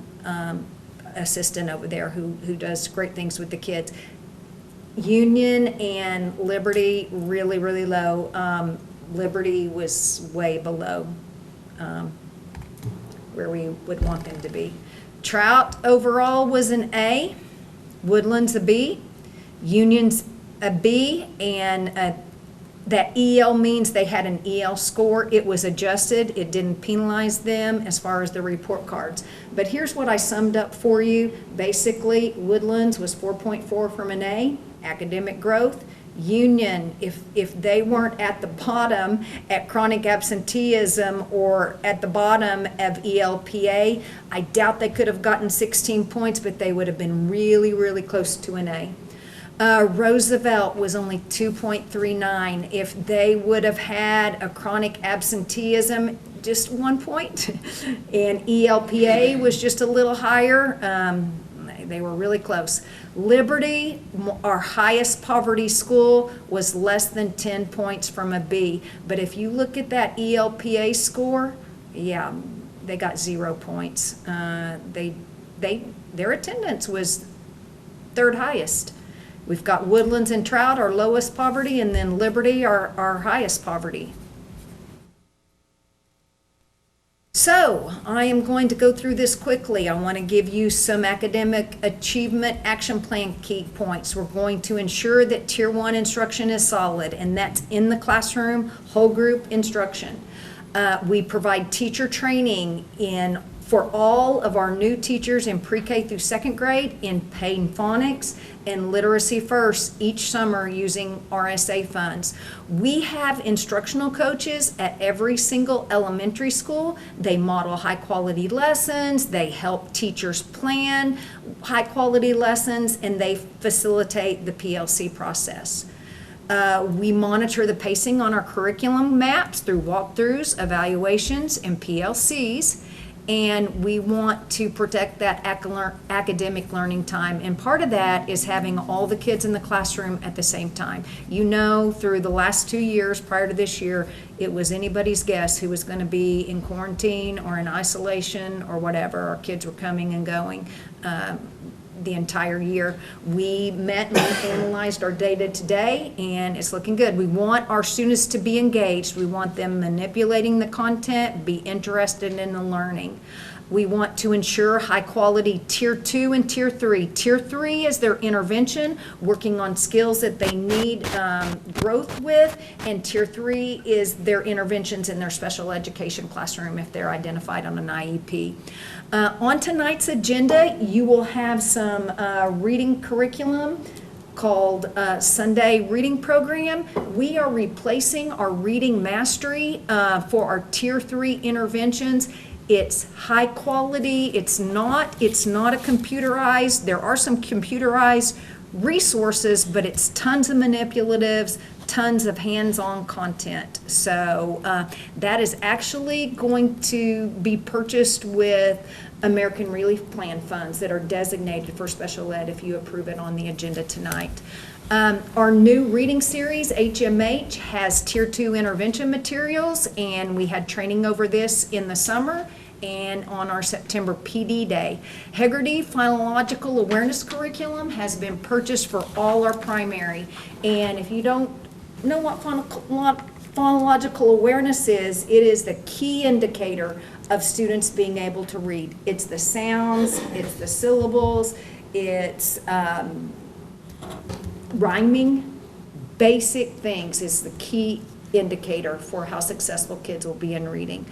assistant over there who does great things with the kids. Union and Liberty, really, really low. Liberty was way below where we would want them to be. Trout overall was an A, Woodlands a B, Union's a B, and that EL means they had an EL score. It was adjusted. It didn't penalize them as far as the report cards. But here's what I summed up for you. Basically, Woodlands was 4.4 from an A, academic growth. Union, if they weren't at the bottom at chronic absenteeism or at the bottom of ELPA, I doubt they could have gotten 16 points, but they would have been really, really close to an A. Roosevelt was only 2.39. If they would have had a chronic absenteeism, just 1 point, and ELPA was just a little higher, they were really close. Liberty, our highest poverty school, was less than 10 points from a B. But if you look at that ELPA score, yeah, they got 0 points. Their attendance was third highest. We've got Woodlands and Trout, our lowest poverty, and then Liberty, our highest poverty. So I am going to go through this quickly. I want to give you some academic achievement action plan key points. We're going to ensure that Tier 1 instruction is solid, and that's in the classroom, whole group instruction. We provide teacher training for all of our new teachers in pre-K through second grade in paid phonics and literacy first each summer using RSA funds. We have instructional coaches at every single elementary school. They model high quality lessons, they help teachers plan high quality lessons, and they facilitate the PLC process. We monitor the pacing on our curriculum maps through walkthroughs, evaluations, and PLCs. And we want to protect that academic learning time. And part of that is having all the kids in the classroom at the same time. You know, through the last 2 years prior to this year, it was anybody's guess who was going to be in quarantine or in isolation or whatever. Our kids were coming and going the entire year. We met and we analyzed our data today, and it's looking good. We want our students to be engaged. We want them manipulating the content, be interested in the learning. We want to ensure high quality Tier 2 and Tier 3. Tier 3 is their intervention, working on skills that they need growth with, and Tier 3 is their interventions in their special education classroom if they're identified on an IEP. On tonight's agenda, you will have some reading curriculum called Sunday Reading Program. We are replacing our reading mastery for our Tier 3 interventions. It's high quality. It's not a computerized. There are some computerized resources, but it's tons of manipulatives, tons of hands-on content. So that is actually going to be purchased with American Relief Plan funds that are designated for special ed if you approve it on the agenda tonight. Our new reading series, HMH, has Tier 2 intervention materials, and we had training over this in the summer and on our September PD Day. Hegarty Phonological Awareness Curriculum has been purchased for all our primary. And if you don't know what phonological awareness is, it is the key indicator of students being able to read. It's the sounds, it's the syllables, it's rhyming, basic things is the key indicator for how successful kids will be in reading.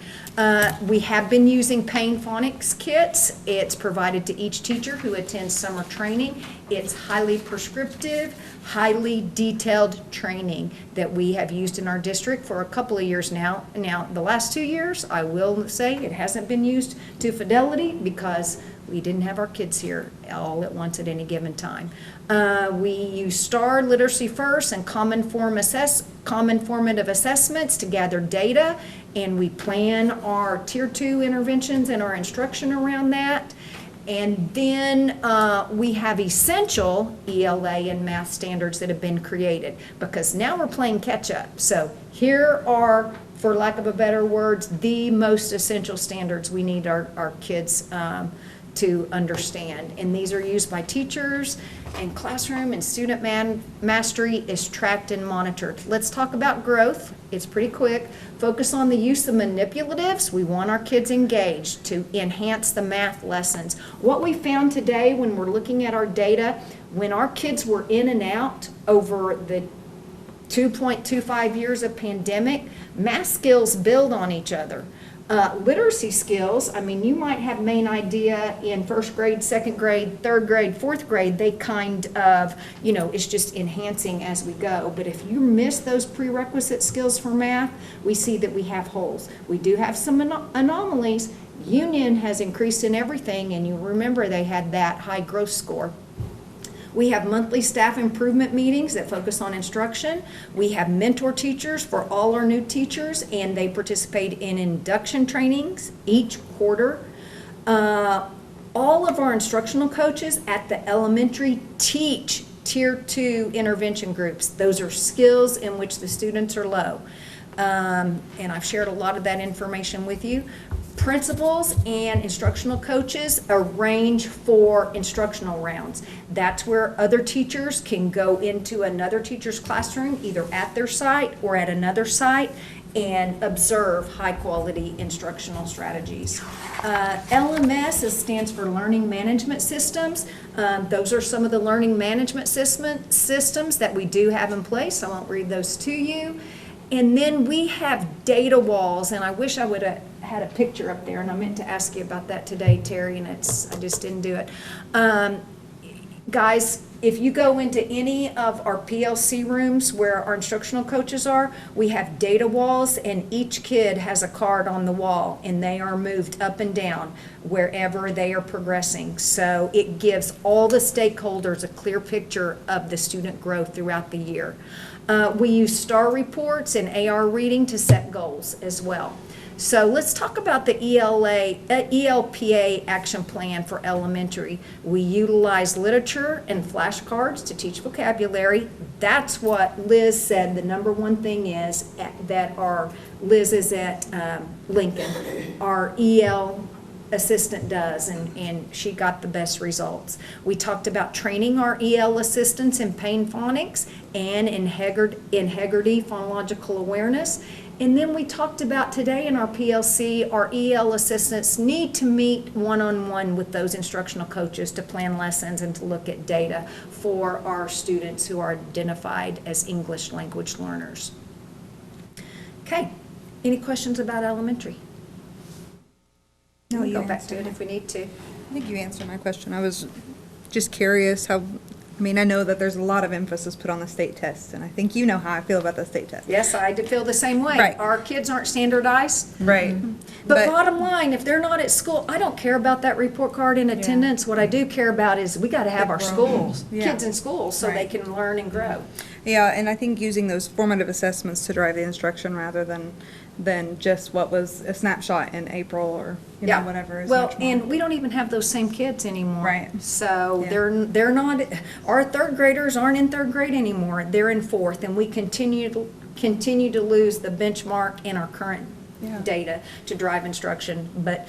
We have been using Pain Phonics kits. It's provided to each teacher who attends summer training. It's highly prescriptive, highly detailed training that we have used in our district for a couple of years now. Now, the last 2 years, I will say it hasn't been used to fidelity because we didn't have our kids here all at once at any given time. We use STAR, Literacy First, and common formative assessments to gather data, and we plan our Tier 2 interventions and our instruction around that. And then we have essential ELA and math standards that have been created because now we're playing catch up. So here are, for lack of a better words, the most essential standards we need our kids to understand. And these are used by teachers, and classroom and student mastery is tracked and monitored. Let's talk about growth. It's pretty quick. Focus on the use of manipulatives. We want our kids engaged to enhance the math lessons. What we found today when we're looking at our data, when our kids were in and out over the 2.25 years of pandemic, math skills build on each other. Literacy skills, I mean, you might have main idea in first grade, second grade, third grade, fourth grade, they kind of, it's just enhancing as we go. But if you miss those prerequisite skills for math, we see that we have holes. We do have some anomalies. Union has increased in everything, and you remember they had that high growth score. We have monthly staff improvement meetings that focus on instruction. We have mentor teachers for all our new teachers, and they participate in induction trainings each quarter. All of our instructional coaches at the elementary teach Tier 2 intervention groups. Those are skills in which the students are low. And I've shared a lot of that information with you. Principals and instructional coaches arrange for instructional rounds. That's where other teachers can go into another teacher's classroom, either at their site or at another site, and observe high-quality instructional strategies. LMS stands for Learning Management Systems. Those are some of the learning management systems that we do have in place. I won't read those to you. And then we have data walls, and I wish I would have had a picture up there, and I meant to ask you about that today, Terry, and I just didn't do it. Guys, if you go into any of our PLC rooms where our instructional coaches are, we have data walls, and each kid has a card on the wall, and they are moved up and down wherever they are progressing. So it gives all the stakeholders a clear picture of the student growth throughout the year. We use STAR reports and AR reading to set goals as well. So let's talk about the ELPA action plan for elementary. We utilize literature and flashcards to teach vocabulary. That's what Liz said the number one thing is Liz is at Lincoln. Our EL assistant does, and she got the best results. We talked about training our EL assistants in Pain Phonics and in Hegarty Phonological Awareness. And then we talked about today in our PLC, our EL assistants need to meet one-on-one with those instructional coaches to plan lessons and to look at data for our students who are identified as English language learners. Okay, any questions about elementary? No, We'll you go back to answered it if we need to. I think you answered my question. I was just curious how mean, I know that there's a lot of emphasis put on the state tests, and I think you know how I feel about the state test. Yes, I feel the same way. Right. Our kids aren't standardized. Right. But bottom line, if they're not at school, I don't care about that report card and attendance. What I do care about is we gotta have our schools, Yeah. kids in school, so they Right. can learn and grow. Yeah, and I think using those formative assessments to drive the instruction rather than just what was a snapshot in April or, you know, whatever is Well, much more. and we don't even have those same kids anymore. Right. So Yeah. they're not, our third graders aren't in third grade anymore. They're in fourth, and we continue to lose the benchmark in our current Yeah. data to drive instruction. But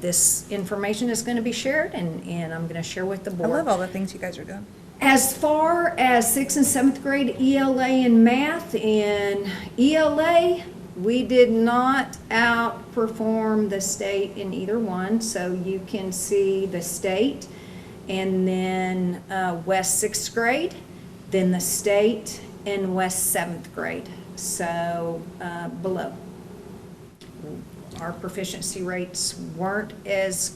this information is going to be shared, and I'm going to share with the I board. love all the things you guys are doing. As far as 6th and 7th grade ELA and math, in ELA, we did not outperform the state in either one. So you can see the state, and then West 6th grade, then the state, and West 7th grade. So below. Our proficiency rates weren't as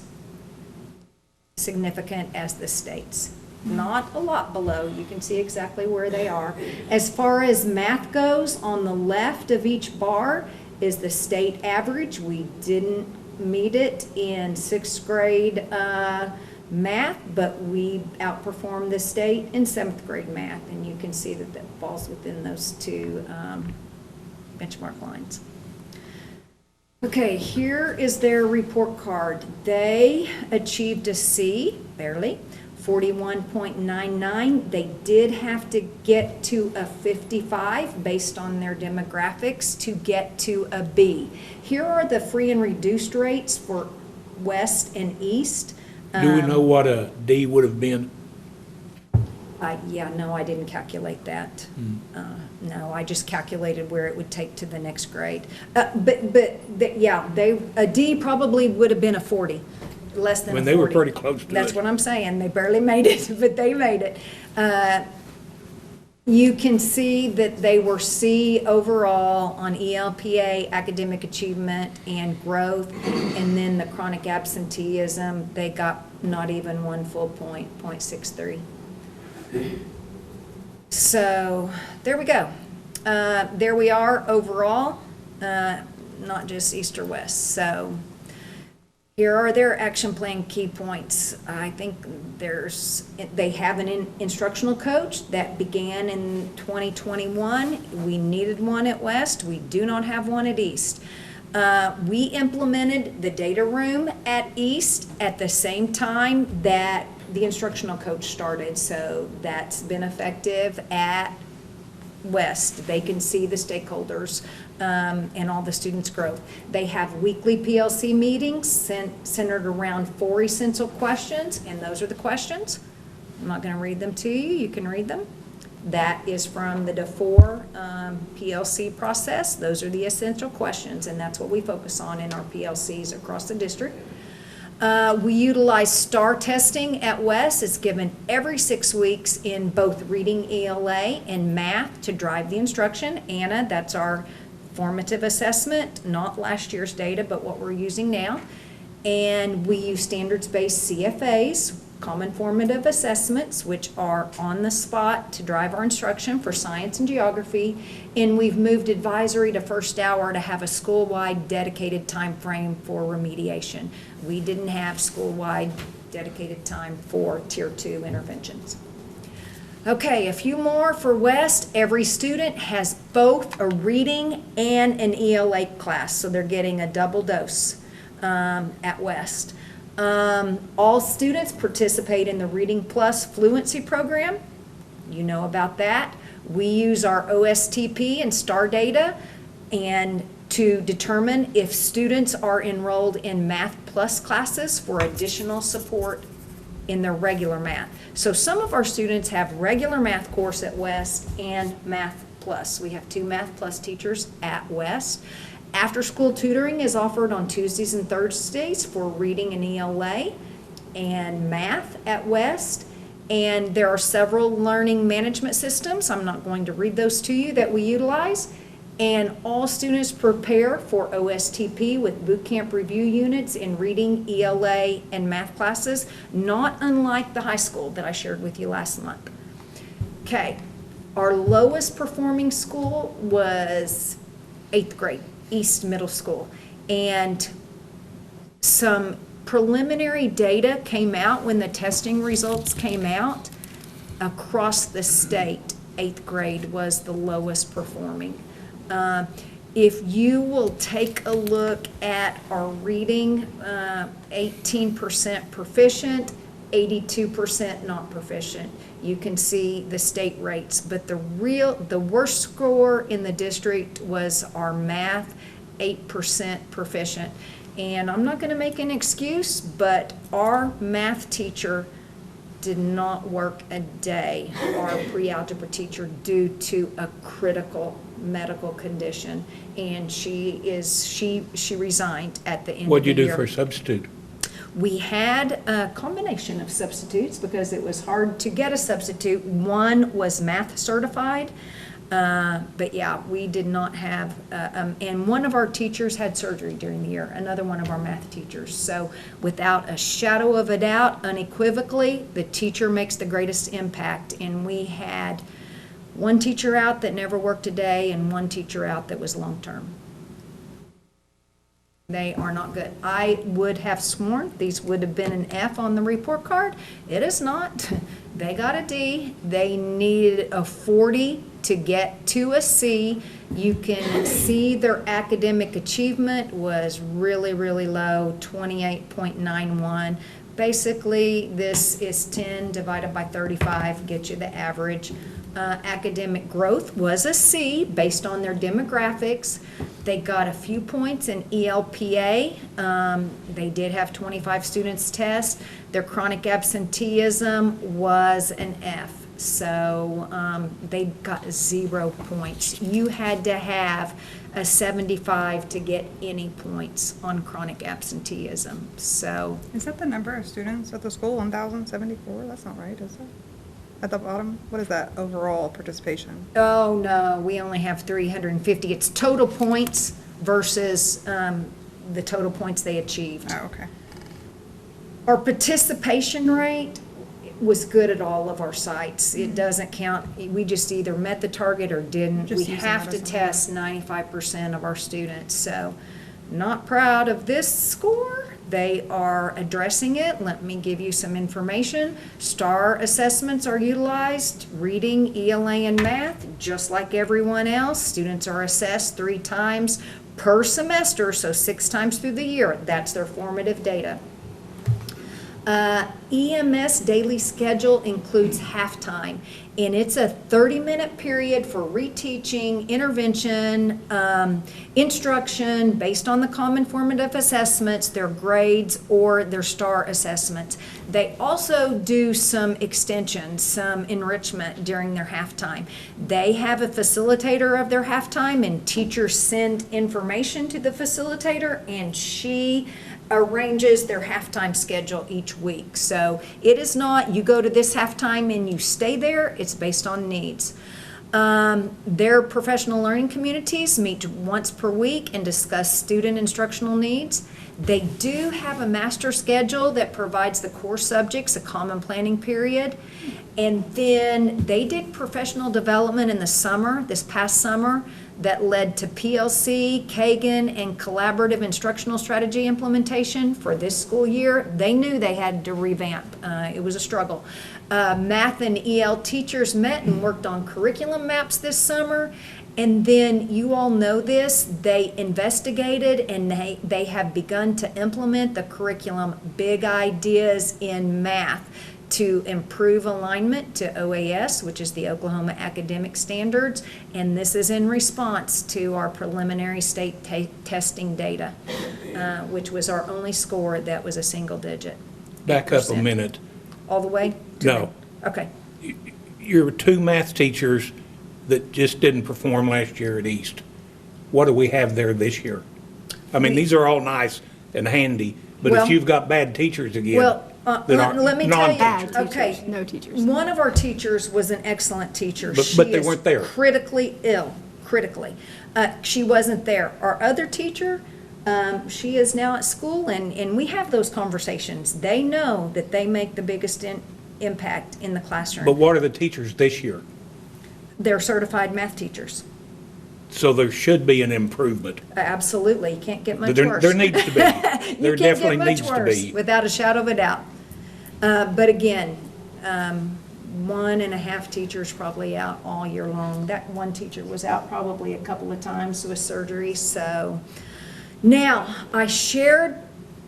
significant as the state's. Not a lot below. You can see exactly where they are. As far as math goes, on the left of each bar is the state average. We didn't meet it in 6th grade math, but we outperformed the state in 7th grade math. And you can see that that falls within those two benchmark lines. Okay, here is their report card. They achieved a C, barely, 41.99. They did have to get to a 55 based on their demographics to get to a B. Here are the free and reduced rates for West and East. Do we know what a D would have been? Yeah, no, I didn't calculate that. No, I just calculated where it would take to the next grade. Yeah, a D probably would have been a 40, less than a 40. When they were pretty close to it. That's what I'm saying. They barely made it, but they made it. You can see that they were C overall on ELPA, academic achievement and growth, and then the chronic absenteeism, they got not even 1 full point, 0.63. So there we go. There we are overall, not just East or West. So here are their action plan key points. I think they have an instructional coach that began in 2021. We needed one at West. We do not have one at East. We implemented the data room at East at the same time that the instructional coach started, so that's been effective at West. They can see the stakeholders and all the students' growth. They have weekly PLC meetings centered around 4 essential questions, and those are the questions. I'm not going to read them to you. You can read them. That is from the DeFore PLC process. Those are the essential questions, and that's what we focus on in our PLCs across the district. We utilize STAR testing at West. It's given every 6 weeks in both reading ELA and math to drive the instruction. Anna, that's our formative assessment, not last year's data, but what we're using now. And we use standards-based CFAs, common formative assessments, which are on the spot to drive our instruction for science and geography. And we've moved advisory to first hour to have a school-wide dedicated time frame for remediation. We didn't have school-wide dedicated time for tier 2 interventions. Okay, a few more for West. Every student has both a reading and an ELA class, so they're getting a double dose at West. All students participate in the Reading Plus Fluency Program. You know about that. We use our OSTP and STAR data and to determine if students are enrolled in Math Plus classes for additional support in their regular math. So some of our students have regular math course at West and Math Plus. We have 2 Math Plus teachers at West. After-school tutoring is offered on Tuesdays and Thursdays for reading and ELA and math at West. And there are several learning management systems, I'm not going to read those to you, that we utilize. And all students prepare for OSTP with boot camp review units in reading, ELA, and math classes, not unlike the high school that I shared with you last month. Okay, our lowest performing school was 8th grade, East Middle School. And some preliminary data came out when the testing results came out. Across the state, 8th grade was the lowest performing. If you will take a look at our reading, 18% proficient, 82% not proficient. You can see the state rates, but the worst score in the district was our math, 8% proficient. And I'm not going to make an excuse, but our math teacher did not work a day, our pre-algebra teacher, due to a critical medical condition. And she resigned at the end of the year. What'd you do for a substitute? We had a combination of substitutes because it was hard to get a substitute. One was math certified, but yeah, we did not have, and one of our teachers had surgery during the year, another one of our math teachers. So without a shadow of a doubt, unequivocally, the teacher makes the greatest impact. And we had one teacher out that never worked a day and one teacher out that was long-term. They are not good. I would have sworn these would have been an F on the report card. It is not. They got a D. They needed a 40 to get to a C. You can see their academic achievement was really, really low, 28.91. Basically, this is 10 divided by 35, get you the average. Academic growth was a C based on their demographics. They got a few points in ELPA. They did have 25 students test. Their chronic absenteeism was an F. So they got 0 points. You had to have a 75 to get any points on chronic absenteeism. So Is that the number of students at the school, 1,074? That's not right, is it? At the bottom, what is that overall participation? oh no, we only have 350. It's total points versus the total points they achieved. Oh, okay. Our participation rate was good at all of our sites. It doesn't count, we just either met the target or didn't. Just We using have that to as a test 95% of our students, so not proud of this score. They are addressing it. Let me give you some information. STAR assessments are utilized, reading, ELA, and math, just like everyone else. Students are assessed 3 times per semester, so 6 times through the year. That's their formative data. EMS daily schedule includes halftime, and it's a 30-minute period for reteaching, intervention, instruction based on the common formative assessments, their grades, or their STAR assessments. They also do some extension, some enrichment during their halftime. They have a facilitator of their halftime, and teachers send information to the facilitator, and she arranges their halftime schedule each week. So it is not, you go to this halftime and you stay there, it's based on needs. Their professional learning communities meet once per week and discuss student instructional needs. They do have a master schedule that provides the core subjects, a common planning period. And then they did professional development in the summer, this past summer, that led to PLC, Kagan, and collaborative instructional strategy implementation for this school year. They knew they had to revamp. It was a struggle. Math and EL teachers met and worked on curriculum maps this summer. And then, you all know this, they investigated and they have begun to implement the curriculum big ideas in math to improve alignment to OAS, which is the Oklahoma Academic Standards, and this is in response to our preliminary state testing data, which was our only score that was a single digit. Back up a minute. All the way? No. Okay. Your 2 math teachers that just didn't perform last year at East, what do we have there this year? I mean, these are all nice and handy, but Well- if you've got bad teachers again, Well, that aren't let me tell you, non-teachers. okay. No teachers. One of our teachers was an excellent teacher. But She they is weren't there. Critically ill. critically. She wasn't there. Our other teacher, she is now at school, and we have those conversations. They know that they make the biggest impact in the classroom. But what are the teachers this year? They're certified math teachers. So there should be an improvement. Absolutely, you can't get much There worse. there needs to be. There definitely You can't needs get to much worse, be. without a shadow of a doubt. But again, 1.5 teachers probably out all year long. That one teacher was out probably a couple of times with surgery, so. Now, I shared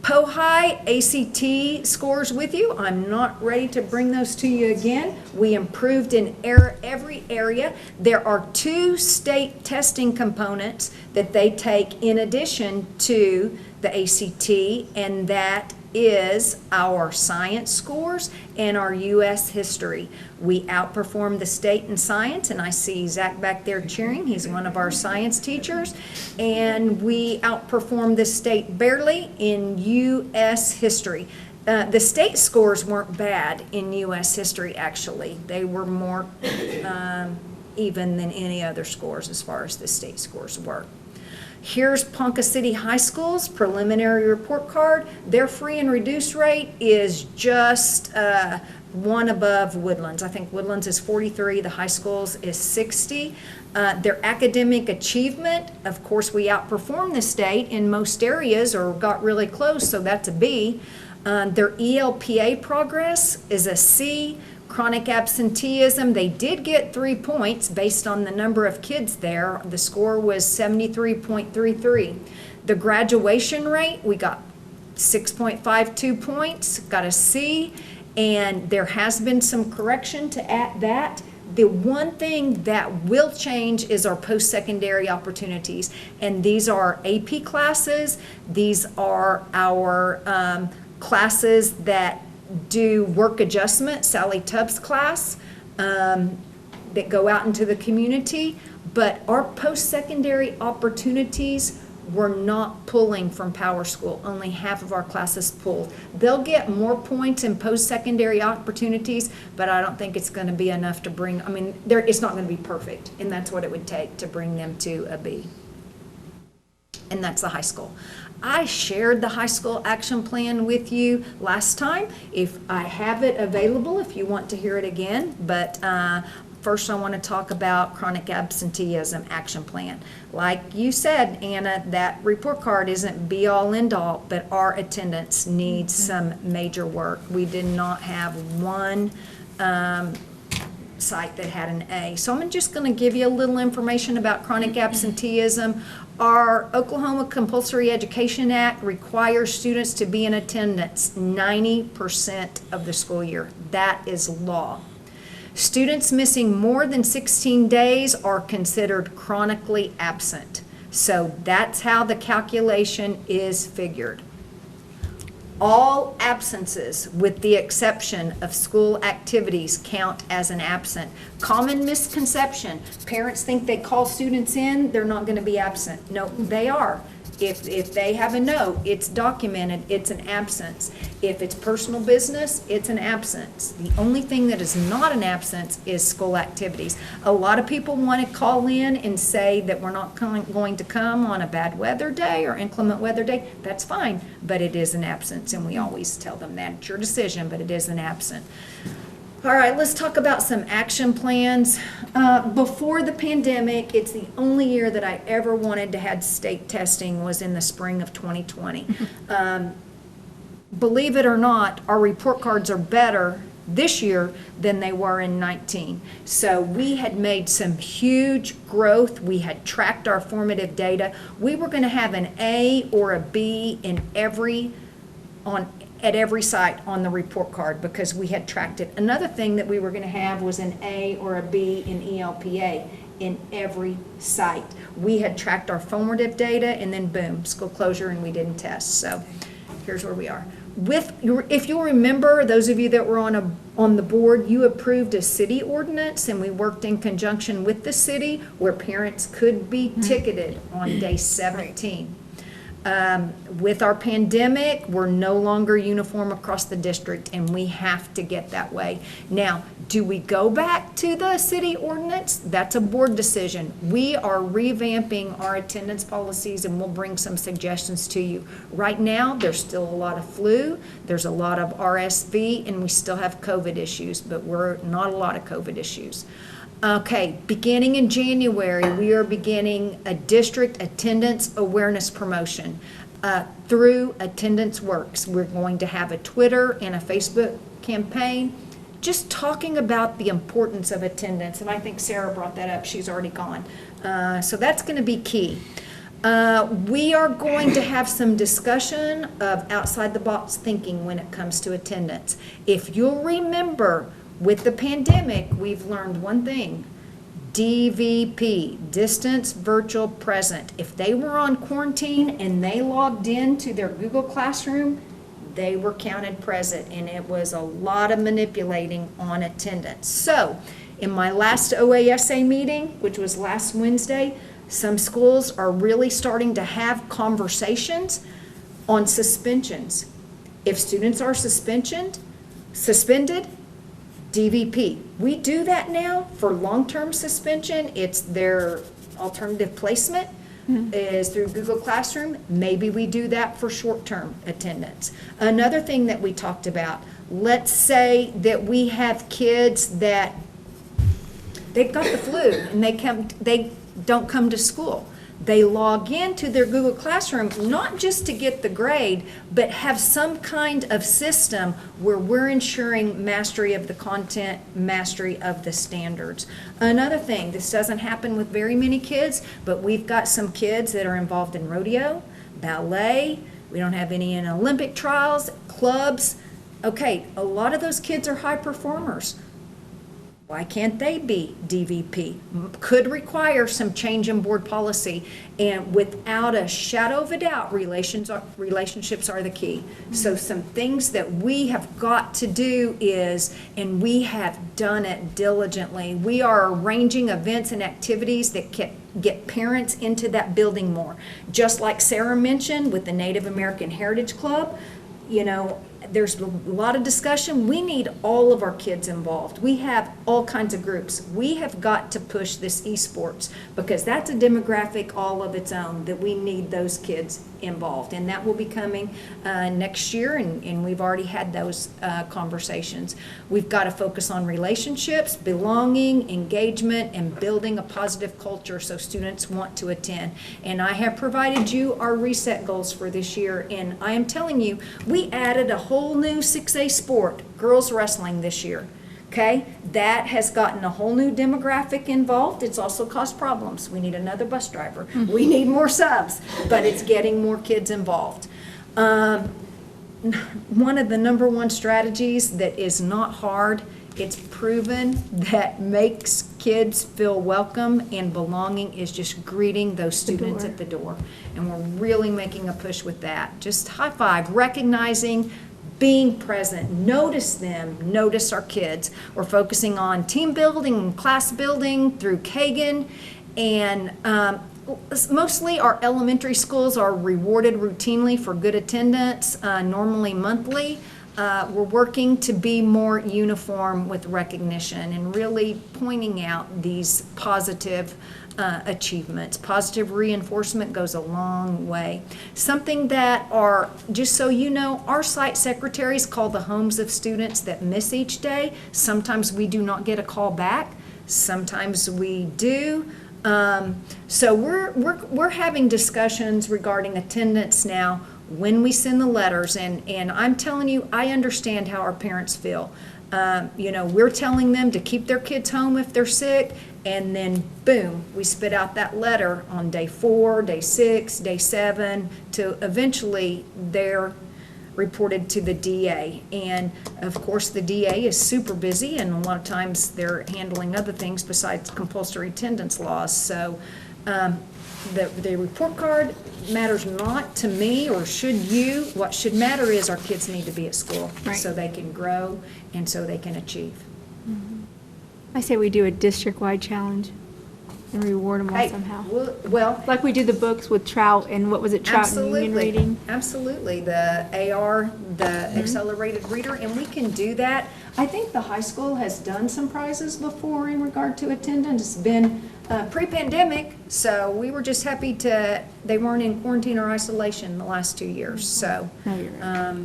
POHI ACT scores with you. I'm not ready to bring those to you again. We improved in every area. There are 2 state testing components that they take in addition to the ACT, and that is our science scores and our U.S. history. We outperformed the state in science, and I see Zach back there cheering. He's one of our science teachers. And we outperformed the state barely in U.S. history. The state scores weren't bad in U.S. history, actually. They were more even than any other scores as far as the state scores were. Here's Ponca City High School's preliminary report card. Their free and reduced rate is just one above Woodlands. I think Woodlands is 43, the high school's is 60. Their academic achievement, of course, we outperformed the state in most areas or got really close, so that's a B. Their ELPA progress is a C. Chronic absenteeism, they did get 3 points based on the number of kids there. The score was 73.33. The graduation rate, we got 6.52 points, got a C, and there has been some correction to add that. The one thing that will change is our post-secondary opportunities, and these are AP classes. These are our classes that do work adjustment, Sally Tubbs' class, that go out into the community. But our post-secondary opportunities were not pulling from Power School. Only half of our classes pulled. They'll get more points in post-secondary opportunities, but I don't think it's going to be enough to bring, I mean, it's not going to be perfect, and that's what it would take to bring them to a B. And that's the high school. I shared the high school action plan with you last time. If I have it available, if you want to hear it again, but first I want to talk about chronic absenteeism action plan. Like you said, Anna, that report card isn't be all end all, but our attendance needs some major work. We did not have one site that had an A. So I'm just going to give you a little information about chronic absenteeism. Our Oklahoma Compulsory Education Act requires students to be in attendance 90% of the school year. That is law. Students missing more than 16 days are considered chronically absent. So that's how the calculation is figured. All absences, with the exception of school activities, count as an absent. Common misconception, parents think they call students in, they're not going to be absent. No, they are. If they have a note, it's documented, it's an absence. If it's personal business, it's an absence. The only thing that is not an absence is school activities. A lot of people want to call in and say that we're not going to come on a bad weather day or inclement weather day. That's fine, but it is an absence, and we always tell them that. It's your decision, but it is an absent. All right, let's talk about some action plans. Before the pandemic, it's the only year that I ever wanted to have state testing was in the spring of 2020. Believe it or not, our report cards are better this year than they were in 19. So we had made some huge growth. We had tracked our formative data. We were going to have an A or a B in at every site on the report card because we had tracked it. Another thing that we were going to have was an A or a B in ELPA in every site. We had tracked our formative data, and then boom, school closure, and we didn't test. So here's where we are. If you'll remember, those of you that were on the board, you approved a city ordinance, and we worked in conjunction with the city where parents could be ticketed on day 17. With our pandemic, we're no longer uniform across the district, and we have to get that way. Now, Do we go back to the city ordinance? That's a board decision. We are revamping our attendance policies, and we'll bring some suggestions to you. Right now, there's still a lot of flu, there's a lot of RSV, and we still have COVID issues, but we're not a lot of COVID issues. Okay, beginning in January, we are beginning a district attendance awareness promotion through Attendance Works. We're going to have a Twitter and a Facebook campaign just talking about the importance of attendance, and I think Sarah brought that up. She's already gone. So that's going to be key. We are going to have some discussion of outside-the-box thinking when it comes to attendance. If you'll remember, with the pandemic, we've learned one thing. DVP, distance virtual present. If they were on quarantine and they logged in to their Google Classroom, they were counted present, and it was a lot of manipulating on attendance. So, in my last OASA meeting, which was last Wednesday, some schools are really starting to have conversations on suspensions. If students are suspended, DVP. We do that now for long-term suspension. It's their alternative placement is through Google Classroom. Maybe we do that for short-term attendance. Another thing that we talked about, let's say that we have kids that they've got the flu and they don't come to school. They log into their Google Classroom, not just to get the grade, but have some kind of system where we're ensuring mastery of the content, mastery of the standards. Another thing, this doesn't happen with very many kids, but we've got some kids that are involved in rodeo, ballet, we don't have any in Olympic trials, clubs. Okay, a lot of those kids are high performers. Why can't they be DVP? Could require some change in board policy, and without a shadow of a doubt, relationships are the key. So some things that we have got to do is, and we have done it diligently, we are arranging events and activities that get parents into that building more. Just like Sarah mentioned with the Native American Heritage Club, you know, there's a lot of discussion. We need all of our kids involved. We have all kinds of groups. We have got to push this esports because that's a demographic all of its own that we need those kids involved. And that will be coming next year, and we've already had those conversations. We've got to focus on relationships, belonging, engagement, and building a positive culture so students want to attend. And I have provided you our reset goals for this year, and I am telling you, we added a whole new 6A sport, girls wrestling, this year. Okay, that has gotten a whole new demographic involved. It's also caused problems. We need another bus driver. We need more subs, but it's getting more kids involved. One of the number one strategies that is not hard, it's proven, that makes kids feel welcome and belonging is just greeting those students at the door. And we're really making a push with that. Just high five, recognizing, being present, notice them, notice our kids. We're focusing on team building, class building through Kagan, and mostly our elementary schools are rewarded routinely for good attendance, normally monthly. We're working to be more uniform with recognition and really pointing out these positive achievements. Positive reinforcement goes a long way. Something that are, just so you know, our site secretaries call the homes of students that miss each day. Sometimes we do not get a call back. Sometimes we do. So we're having discussions regarding attendance now when we send the letters, and I'm telling you, I understand how our parents feel. You know, we're telling them to keep their kids home if they're sick, and then boom, we spit out that letter on day 4, day 6, day 7, to eventually they're reported to the DA. And of course, the DA is super busy, and a lot of times they're handling other things besides compulsory attendance laws. So the report card matters not to me, or should you. What should matter is our kids need to be at school, Right. so they can grow and so they can achieve. I say we do a district-wide challenge. and reward them all Hey, somehow. well, Like we do the books with Trout and what was it, Trout and Union absolutely, Reading? absolutely. The AR, the accelerated reader, and we can do that. I think the high school has done some prizes before in regard to attendance. It's been pre-pandemic, so we were just happy they weren't in quarantine or isolation the last 2 years, so. No, you're right.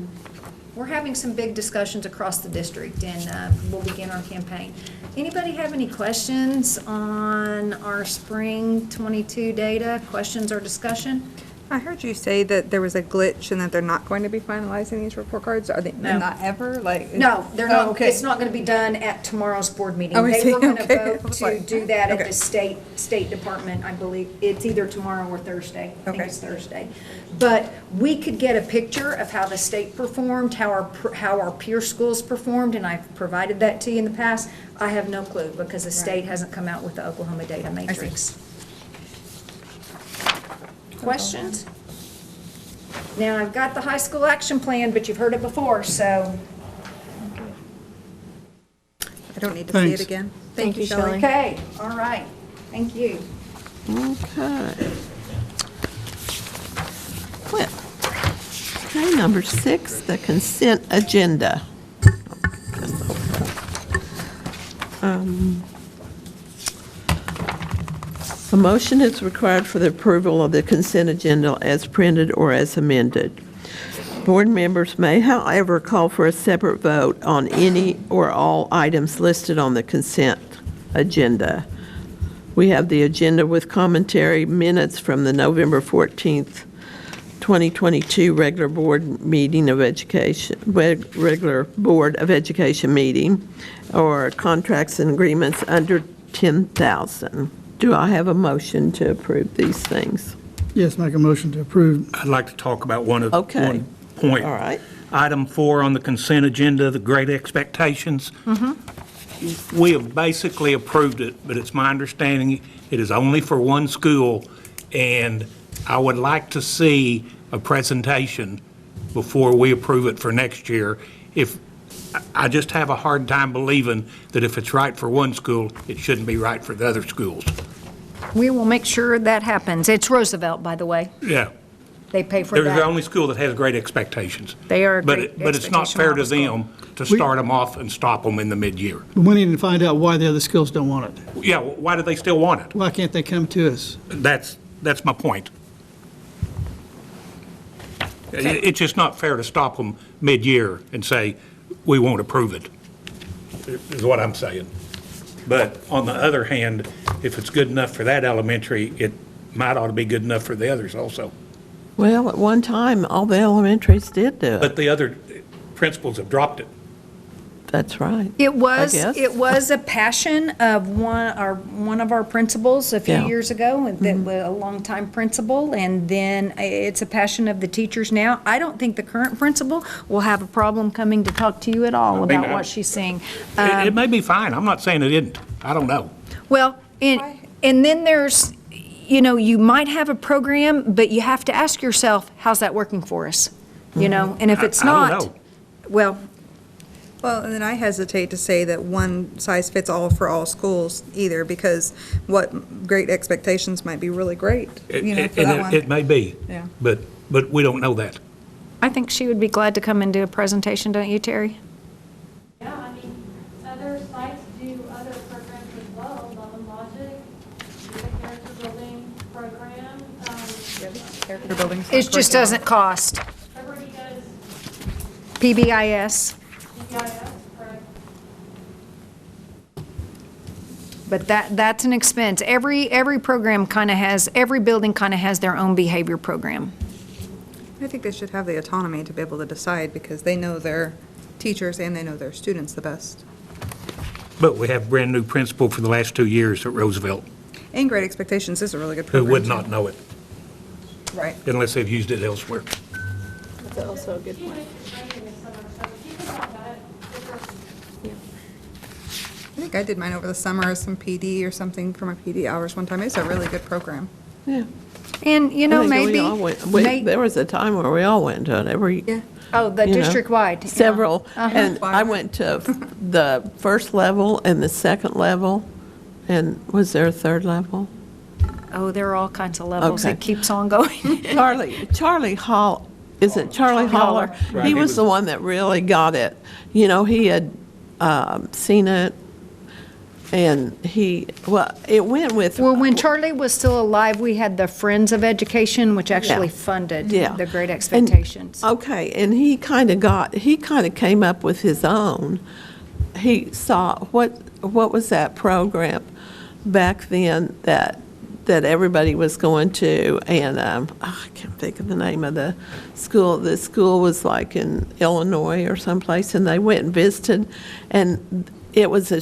We're having some big discussions across the district, and we'll begin our campaign. Anybody have any questions on our spring 22 data, questions or discussion? I heard you say that there was a glitch and that they're not going to be finalizing these report cards. Are they No. not ever? Like No, they're Oh, not, okay. it's not gonna be done at tomorrow's board meeting. Oh, I They see. were gonna Okay. vote I was to like, do that at okay. the State Department, I believe. It's either tomorrow or Thursday. I think Okay. it's Thursday. But we could get a picture of how the state performed, how our peer schools performed, and I've provided that to you in the past. I have no clue because the state hasn't come out with the Oklahoma data matrix. Questions? Now, I've got the high school action plan, but you've heard it before, so. I don't need to see Thanks. it again. Thank you, Shelley. Shelley. Okay, all right. Thank you. Okay. Well, okay, number 6, the consent agenda. A motion is required for the approval of the consent agenda as printed or as amended. Board members may, however, call for a separate vote on any or all items listed on the consent agenda. We have the agenda with commentary, minutes from the November 14th, 2022 regular board meeting of education, regular Board of Education meeting, or contracts and agreements under 10,000. Do I have a motion to approve these things? Yes, make a motion to approve. I'd like to talk about one Okay. one point. All right. Item 4 on the consent agenda, the Great Expectations. We have basically approved it, but it's my understanding it is only for one school, and I would like to see a presentation before we approve it for next year. I just have a hard time believing that if it's right for one school, it shouldn't be right for the other schools. We will make sure that happens. It's Roosevelt, by the way. Yeah. They pay for They're the that. only school that has Great Expectations. They are a But Great but it's not Expectation fair to model school. them to start them off and stop them in the mid-year. But we need to find out why the other schools don't want it. Yeah, why do they still want it? Why can't they come to us? That's my point. It's just not fair to stop them mid-year and say, we won't approve it, is what I'm saying. But on the other hand, if it's good enough for that elementary, it might ought to be good enough for the others also. Well, at one time, all the elementaries did do it. But the other principals have dropped it. That's right. It was, guess. it was a passion of one of our principals a few Yeah. years ago, and that was a longtime principal, and then it's a passion of the teachers now. I don't think the current principal will have a problem coming to talk to you at all mean, about what she's saying. It may be fine, I'm not saying it isn't, I don't know. Well, and then there's, you might have a program, but you have to ask yourself, how's that working for us? And if it's I don't not, know. well, Well, and then I hesitate to say that one size fits all for all schools either, because what Great Expectations might be really great, for that one. It may be, Yeah. but we don't know that. I think she would be glad to come and do a presentation, don't you, Terry? Yeah, I mean, other sites do other programs as well, Love and Logic, the character building program. Character building. It just doesn't cost. Everybody does PBIS, DIS, correct? but that's an expense. Every program kind of has, every building kind of has their own behavior program. I think they should have the autonomy to be able to decide, because they know their teachers and they know their students the best. But we have brand-new principal for the last 2 years at Roosevelt, And Great Expectations is a really good who program. would too. not know it Right. unless they've used it elsewhere. That's also a good She point. makes it training and summer, so keep about that. I think I did mine over the summer as some PD or something for my PD hours one time. It's a really good program. Yeah. And, I think we maybe, all went- may- there was a time where we all went to it every. Yeah. oh, the you know, district-wide. yeah. Several, Uh-huh. and I went to the first level and the second level, and was there a third level? Oh, there are all kinds of levels. Okay. It keeps on going. Charlie Hall, is it Charlie Holler? Right. He was the one that really got it. You know, he had seen it, and it went with. Well, when Charlie was still alive, we had the Friends of Education, which actually Yeah. funded Yeah. the Great Expectations. Okay, and he kind of came up with his own. He saw, what was that program back then that everybody was going to, and I can't think of the name of the school. The school was like in Illinois or someplace, and they went and visited, and it was a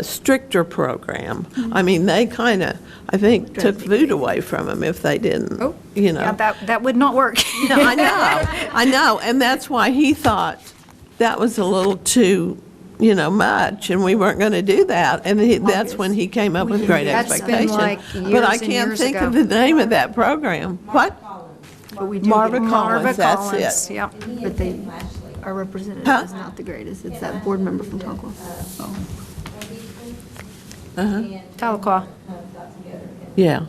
stricter program. I mean, they kind of, I think, took food away from them if they didn't, you know. Yeah, that would not work. No, I know, and that's why he thought that was a little too, much, and we weren't going to do that, and that's when he came up with Great That's been Expectations. like But I years and can't years think ago. of the name of that program. What? But we do Marva get- Collins, that's Collins, it. yep. But they, our representative Huh? is not the greatest. It's that board member from Ponca. Tahlequah. Yeah.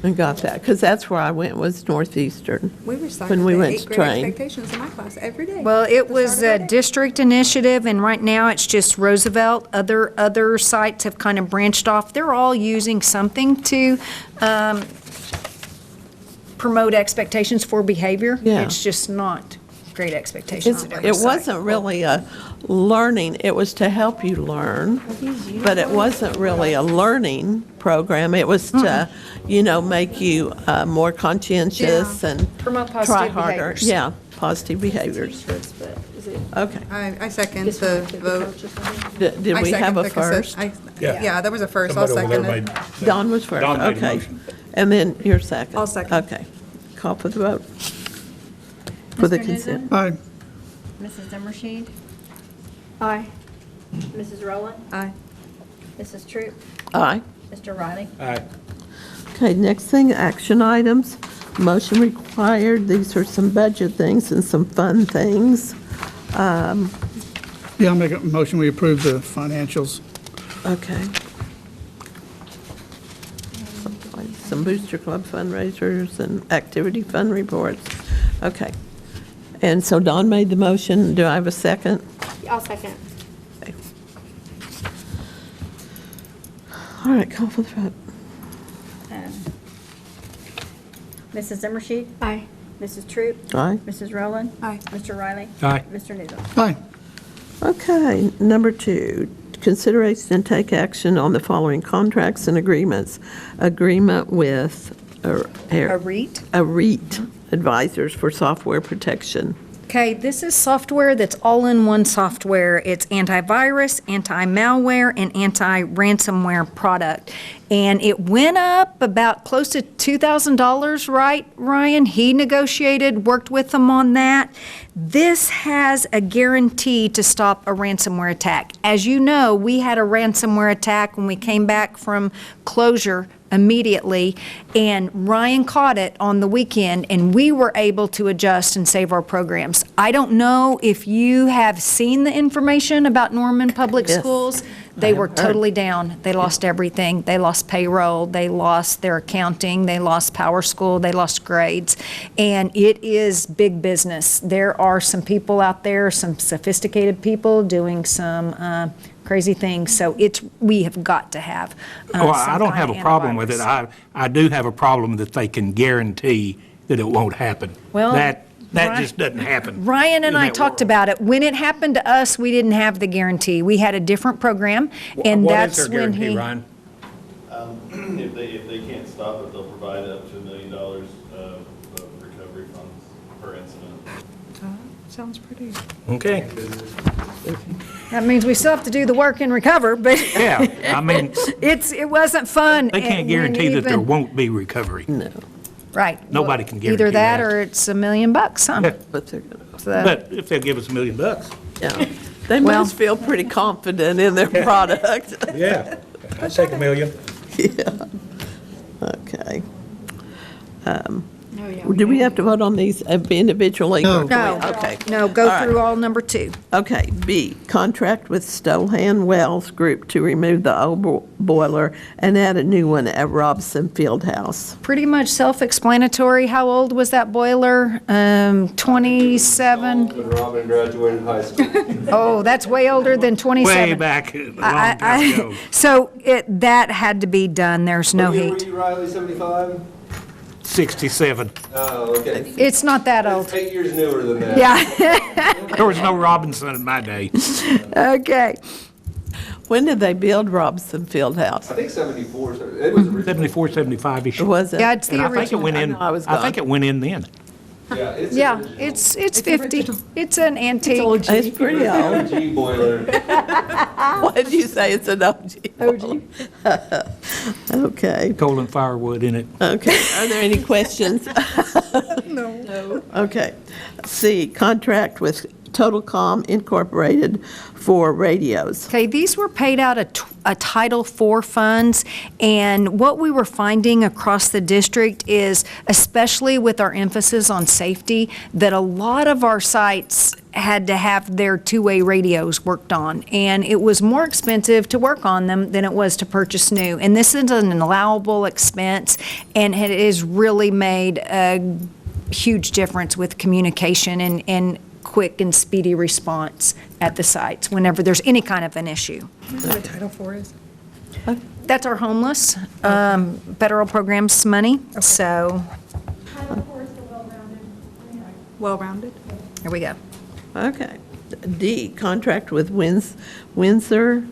I got that, because that's where I went, was Northeastern. We recited When we the went 8 to Great train. Expectations in my class every day. Well, it The was start of a our day. district initiative, and right now it's just Roosevelt. Other sites have kind of branched off. They're all using something to promote expectations for behavior. Yeah. It's just not Great Expectations at every It site. wasn't really a learning, it was to help you learn, but it wasn't really a learning program. It was to, make you more conscientious and Promote try positive harder. behaviors. Yeah, positive behaviors. Okay. I second the vote. Did I we second have a the consent- first? Yeah, there was a first. I'll Somebody over second there it. made- Don was first, Don made a okay. motion. And then your second? I'll second. Okay. Call for the vote. For the Mr. consent. Aye. Mrs. Zimmershed? Aye. Mrs. Rowland? Aye. Mrs. Troop? Aye. Mr. Riley? Aye. Okay, next thing, action items. Motion required. These are some budget things and some fun things. Yeah, I'll make a motion, we approve the financials. Okay. Some Booster Club fundraisers and activity fund reports. Okay. And so Don made the motion. Do I have a second? I'll second. Okay. All right, call for the vote. Mrs. Zimmershed? Aye. Mrs. Troop? Aye. Mrs. Rowland? Aye. Mr. Riley? Aye. Mr. Newsom? Aye. Okay, number 2, consideration and take action on the following contracts and agreements. Agreement with A REIT. a REIT, Advisors for Software Protection. Okay, this is software that's all-in-one software. It's antivirus, anti-malware, and anti-ransomware product. And it went up about close to $2,000, right, Ryan? He negotiated, worked with them on that. This has a guarantee to stop a ransomware attack. As you know, we had a ransomware attack when we came back from closure immediately, and Ryan caught it on the weekend, and we were able to adjust and save our programs. I don't know if you have seen the information about Norman Public Yes, Schools. I They have were heard. totally down. They lost everything. They lost payroll, they lost their accounting, they lost Power School, they lost grades. And it is big business. There are some people out there, some sophisticated people doing some crazy things. So we have got to have Well, I some don't kind have of a problem with it. antivirus. I do have a problem that they can guarantee that it won't happen. Well, That Ryan- just doesn't happen. Ryan and in I that talked world. about it. When it happened to us, we didn't have the guarantee. We had a different program, and that's when What is their he. guarantee, Ryan? If they can't stop it, they'll provide up to $1 million of recovery funds per incident. Sounds pretty. Okay. That means we still have to do the work and recover, but Yeah, I mean, it wasn't fun. they can't and guarantee that there even- won't be recovery. No, Right. Nobody can guarantee Either that that. or it's $1 million, huh? Yeah, but they're gonna, So- But if they'll give us $1 million. yeah. They Well- must feel pretty confident in their product. Yeah, I'd take $1 million. Yeah. Okay. Do we have to vote on these individually? No. No. Okay. No, go All right. through all number 2. Okay, B, contract with Stohan Wells Group to remove the old boiler and add a new one at Robson Fieldhouse. Pretty much self-explanatory. How old was that boiler? 27? When Robin graduated high school. Oh, that's way older than 27. Way back, a long time ago. So that had to be done. There's no What year heat. were you, Riley, 75? 67. Oh, okay. It's not that old. It's 8 years newer than that. Yeah. There was no Robinson in my day. Okay. When did they build Robson Fieldhouse? I think 74, it was originally. 74, 75-ish. Was it? Yeah, it's the And I think it original. went in, I know I was I think gone. it went in then. Yeah, it's Yeah, original. it's 50. It's an antique. It's pretty old. OG boiler. What did you say? It's an OG? OG. Okay, Coal and firewood in it. okay. Are there any questions? No. Okay. C, contract with Total Com Incorporated for radios. Okay, these were paid out of Title IV funds, and what we were finding across the district is, especially with our emphasis on safety, that a lot of our sites had to have their two-way radios worked on, and it was more expensive to work on them than it was to purchase new. And this is an allowable expense, and it has really made a huge difference with communication and quick and speedy response at the sites whenever there's any kind of an issue. What Title IV is? That's our homeless federal programs money, so Title IV is the well-rounded. Well-rounded? there we go. Okay. D, contract with Windsor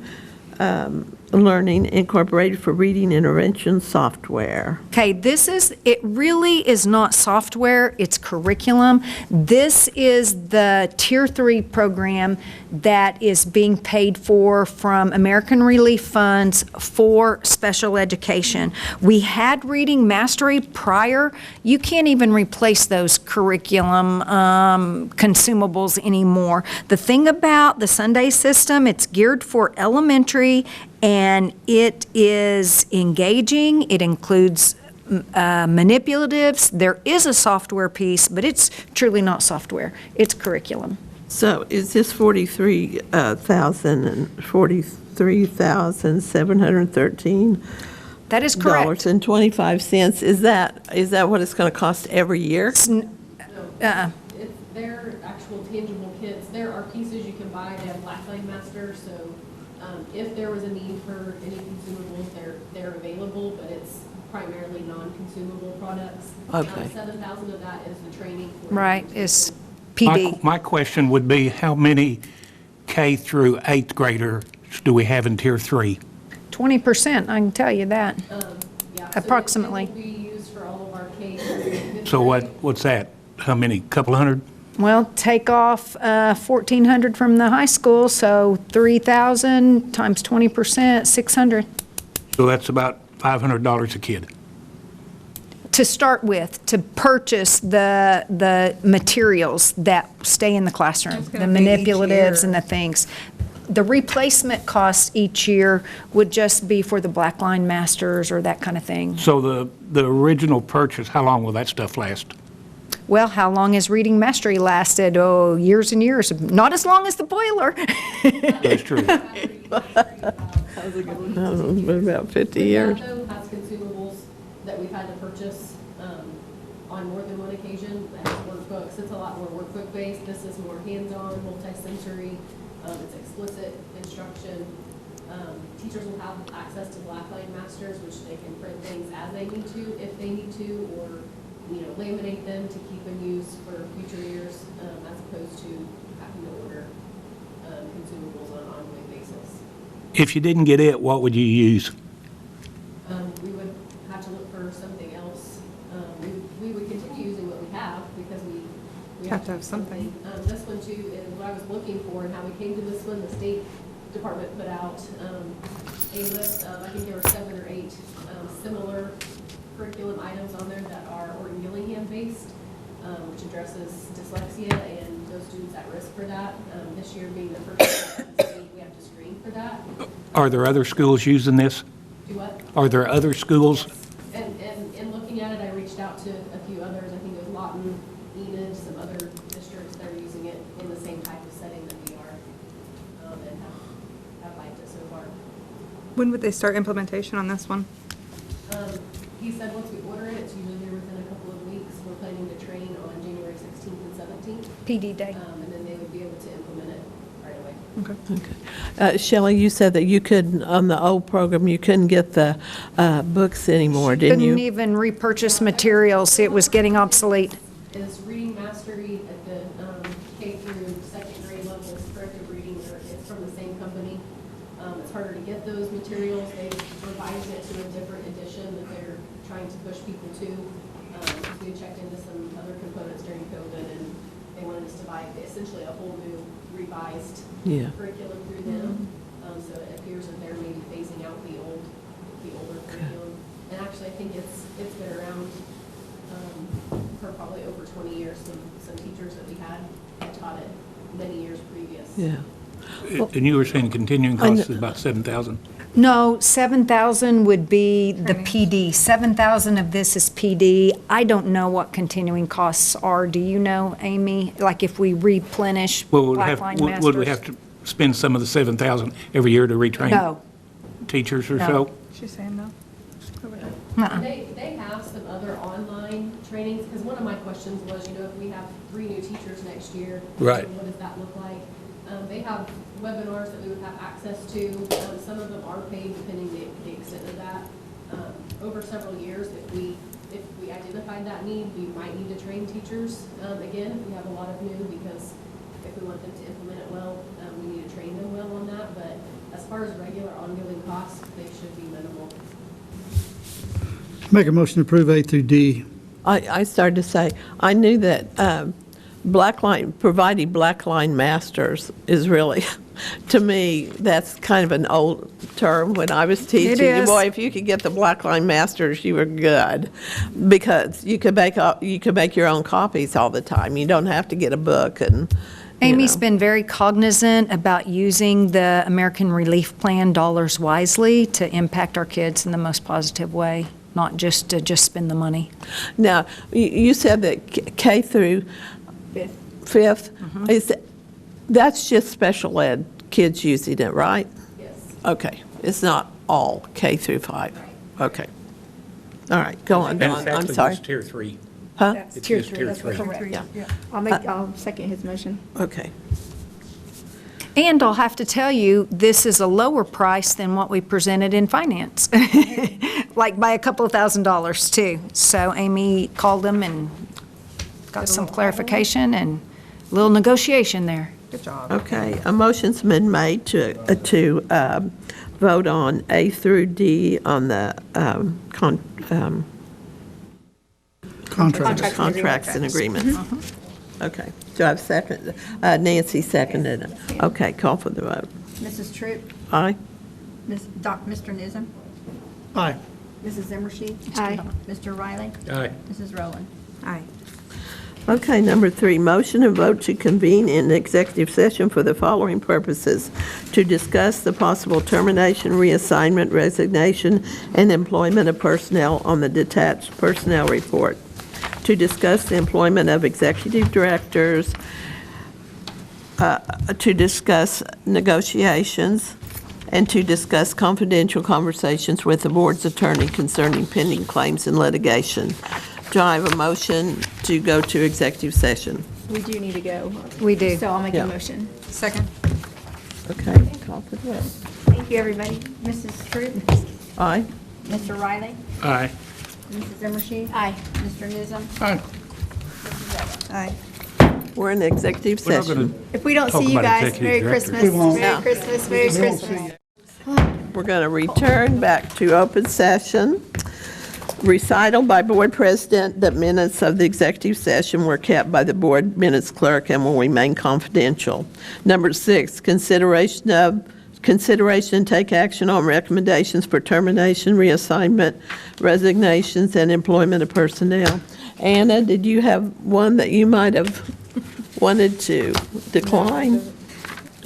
Learning Incorporated for reading intervention software. Okay, it really is not software, it's curriculum. This is the Tier 3 program that is being paid for from American Relief Funds for special education. We had Reading Mastery prior. You can't even replace those curriculum consumables anymore. The thing about the Sunday system, it's geared for elementary, and it is engaging. It includes manipulatives. There is a software piece, but it's truly not software. It's curriculum. So is this $43,713? That is correct. And 25 cents. Is that what it's going to cost every year? It's their actual tangible kits. There are pieces you can buy. They have Blackline Master, so if there was a need for any consumables, they're available, but it's primarily non-consumable products. Okay. 7,000 of that is the training. For Right, it's PD. My question would be, how many K through 8th graders do we have in Tier 3? 20%, I can tell you that. Yeah, Approximately. So it will be used for all of our K through. So what's that? How many? Couple hundred? Well, take off 1,400 from the high school, so 3,000 times 20%, 600. So that's about $500 a kid. To start with, to purchase the materials that stay in the classroom, the gonna be each manipulatives year. and the things. The replacement cost each year would just be for the Blackline Masters or that kind of thing. So the original purchase, how long will that stuff last? Well, how long has Reading Mastery lasted? Oh, years and years. Not as long as the boiler. That's true. It's been about 50 years. That, though, has consumables that we've had to purchase on more than one occasion. That has workbooks. It's a lot more workbook based. This is more hands-on, multi-sensory. It's explicit instruction. Teachers will have access to Blackline Masters, which they can print things as they need to, if they need to, or laminate them to keep in use for future years, as opposed to having to order consumables on an ongoing basis. If you didn't get it, what would you use? We would have to look for something else. We would continue using what we have because we Have to have something. This one too is what I was looking for and how we came to this one. The State Department put out a list of, I think there were 7 or 8 similar curriculum items on there that are Orton Gillingham based, which addresses dyslexia and those students at risk for that. This year being the first year in the state, we have to screen for that. Are there other schools using this? Do what? Are there other schools? And in looking at it, I reached out to a few others. I When would they start implementation on this one? He said once we order it, it's usually here within a couple of weeks. We're planning to train on January 16th and 17th. PD day. And then they would be able to implement it right away. Okay. Shelley, you said that you couldn't, on the old program, you couldn't get the books anymore, didn't Couldn't you? even repurchase materials. It was getting obsolete. Is reading mastery at the K through second grade level is corrective reading. It's from the same company. It's harder to get those materials. They revised it to a different edition that they're trying to push people to. We checked into some other components during COVID, and they wanted us to buy essentially a whole new revised Yeah. curriculum through them. So it appears that they're maybe phasing out the older curriculum. And actually, I think it's been around for probably over 20 years. Some teachers that we had taught it many years previous. Yeah. And you were saying continuing costs is about 7,000? No, 7,000 would be the PD. 7,000 of this is PD. I don't know what continuing costs are. Do you know, Amy? Like if we replenish Well, Blackline Masters? would we have to spend some of the 7,000 every year to retrain No. teachers or No. so? She's saying no. Uh-uh. They have some other online trainings, because one of my questions was, if we have 3 new teachers next year, Right. what does that look like? They have webinars that we would have access to. Some of them are paid, depending the extent of that. Over several years, if we identified that need, we might need to train teachers again, if we have a lot of new, because if we want them to implement it well, we need to train them well on that. But as far as regular ongoing costs, they should be minimal. Make a motion to approve A through D. I started to say, I knew that providing Blackline Masters is really, to me, that's kind of an old term when I was teaching. is. Boy, if you could get the Blackline Masters, you were good, because you could make your own copies all the time. You don't have to get a book and. Amy's been very cognizant about using the American Relief Plan dollars wisely to impact our kids in the most positive way, not just to just spend the money. Now, you said that K through fifth, that's just special ed kids using it, right? Yes. Okay, it's not all K through 5. Okay. All right, go on, And Dawn, it's I'm actually sorry. just tier 3. Huh? It's just tier 3. Yeah. I'll second his motion. Okay. And I'll have to tell you, this is a lower price than what we presented in finance, like by a couple of $1,000s too. So Amy called them and got some clarification and a little negotiation there. Good job. Okay, a motion's been made to vote on A through D on the contracts and agreements. Okay, do I have a second? Nancy seconded it. Okay, call for the vote. Mrs. Troop, Aye? Mr. Newsom, Aye. Mrs. Zimmershed. Aye. Mr. Riley, Aye. Mrs. Rowland. Aye. Okay, number 3, motion and vote to convene in executive session for the following purposes: to discuss the possible termination, reassignment, resignation, and employment of personnel on the detached personnel report, to discuss the employment of executive directors, to discuss negotiations, and to discuss confidential conversations with the board's attorney concerning pending claims and litigation. Do I have a motion to go to executive session? We do need to go. We do. So I'll make Yeah. a motion. Second. Okay, call for the vote. Thank you, everybody. Mrs. Troop, Aye? Mr. Riley, Aye. Mrs. Zimmershed. Aye. Mr. Newsom, Aye. Mrs. Rowland. Aye. We're in executive We're not session. gonna If we don't Talk see you about guys, executive Merry directors. Christmas. We won't. Merry Christmas, Merry Christmas. We're going to return back to open session. Recital by board president, the minutes of the executive session were kept by the board minutes clerk and will remain confidential. Number 6, consideration and take action on recommendations for termination, reassignment, resignations, and employment of personnel. Anna, did you have one that you might have wanted to decline?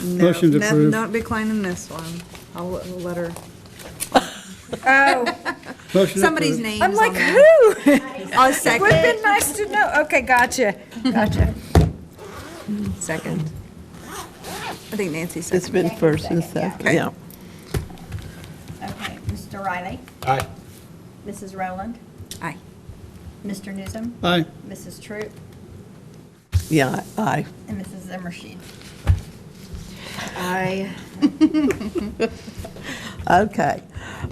Motion to approve. Not declining this one. I'll let her. Oh, Motion to Somebody's approve. name's I'm like, on there. who? I'll second. Would have been nice to know. Okay, gotcha. Second. I think Nancy It's seconded. been first and second, Okay. yeah. Mr. Riley? Aye. Mrs. Rowland? Aye. Mr. Newsom? Aye. Mrs. Troop? Yeah, aye. And Mrs. Zimmershed? Aye. Okay.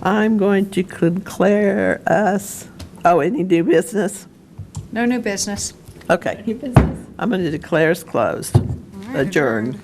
I'm going to declare us, oh, any new business? No new business. Okay. I'm going to declare us closed, adjourned.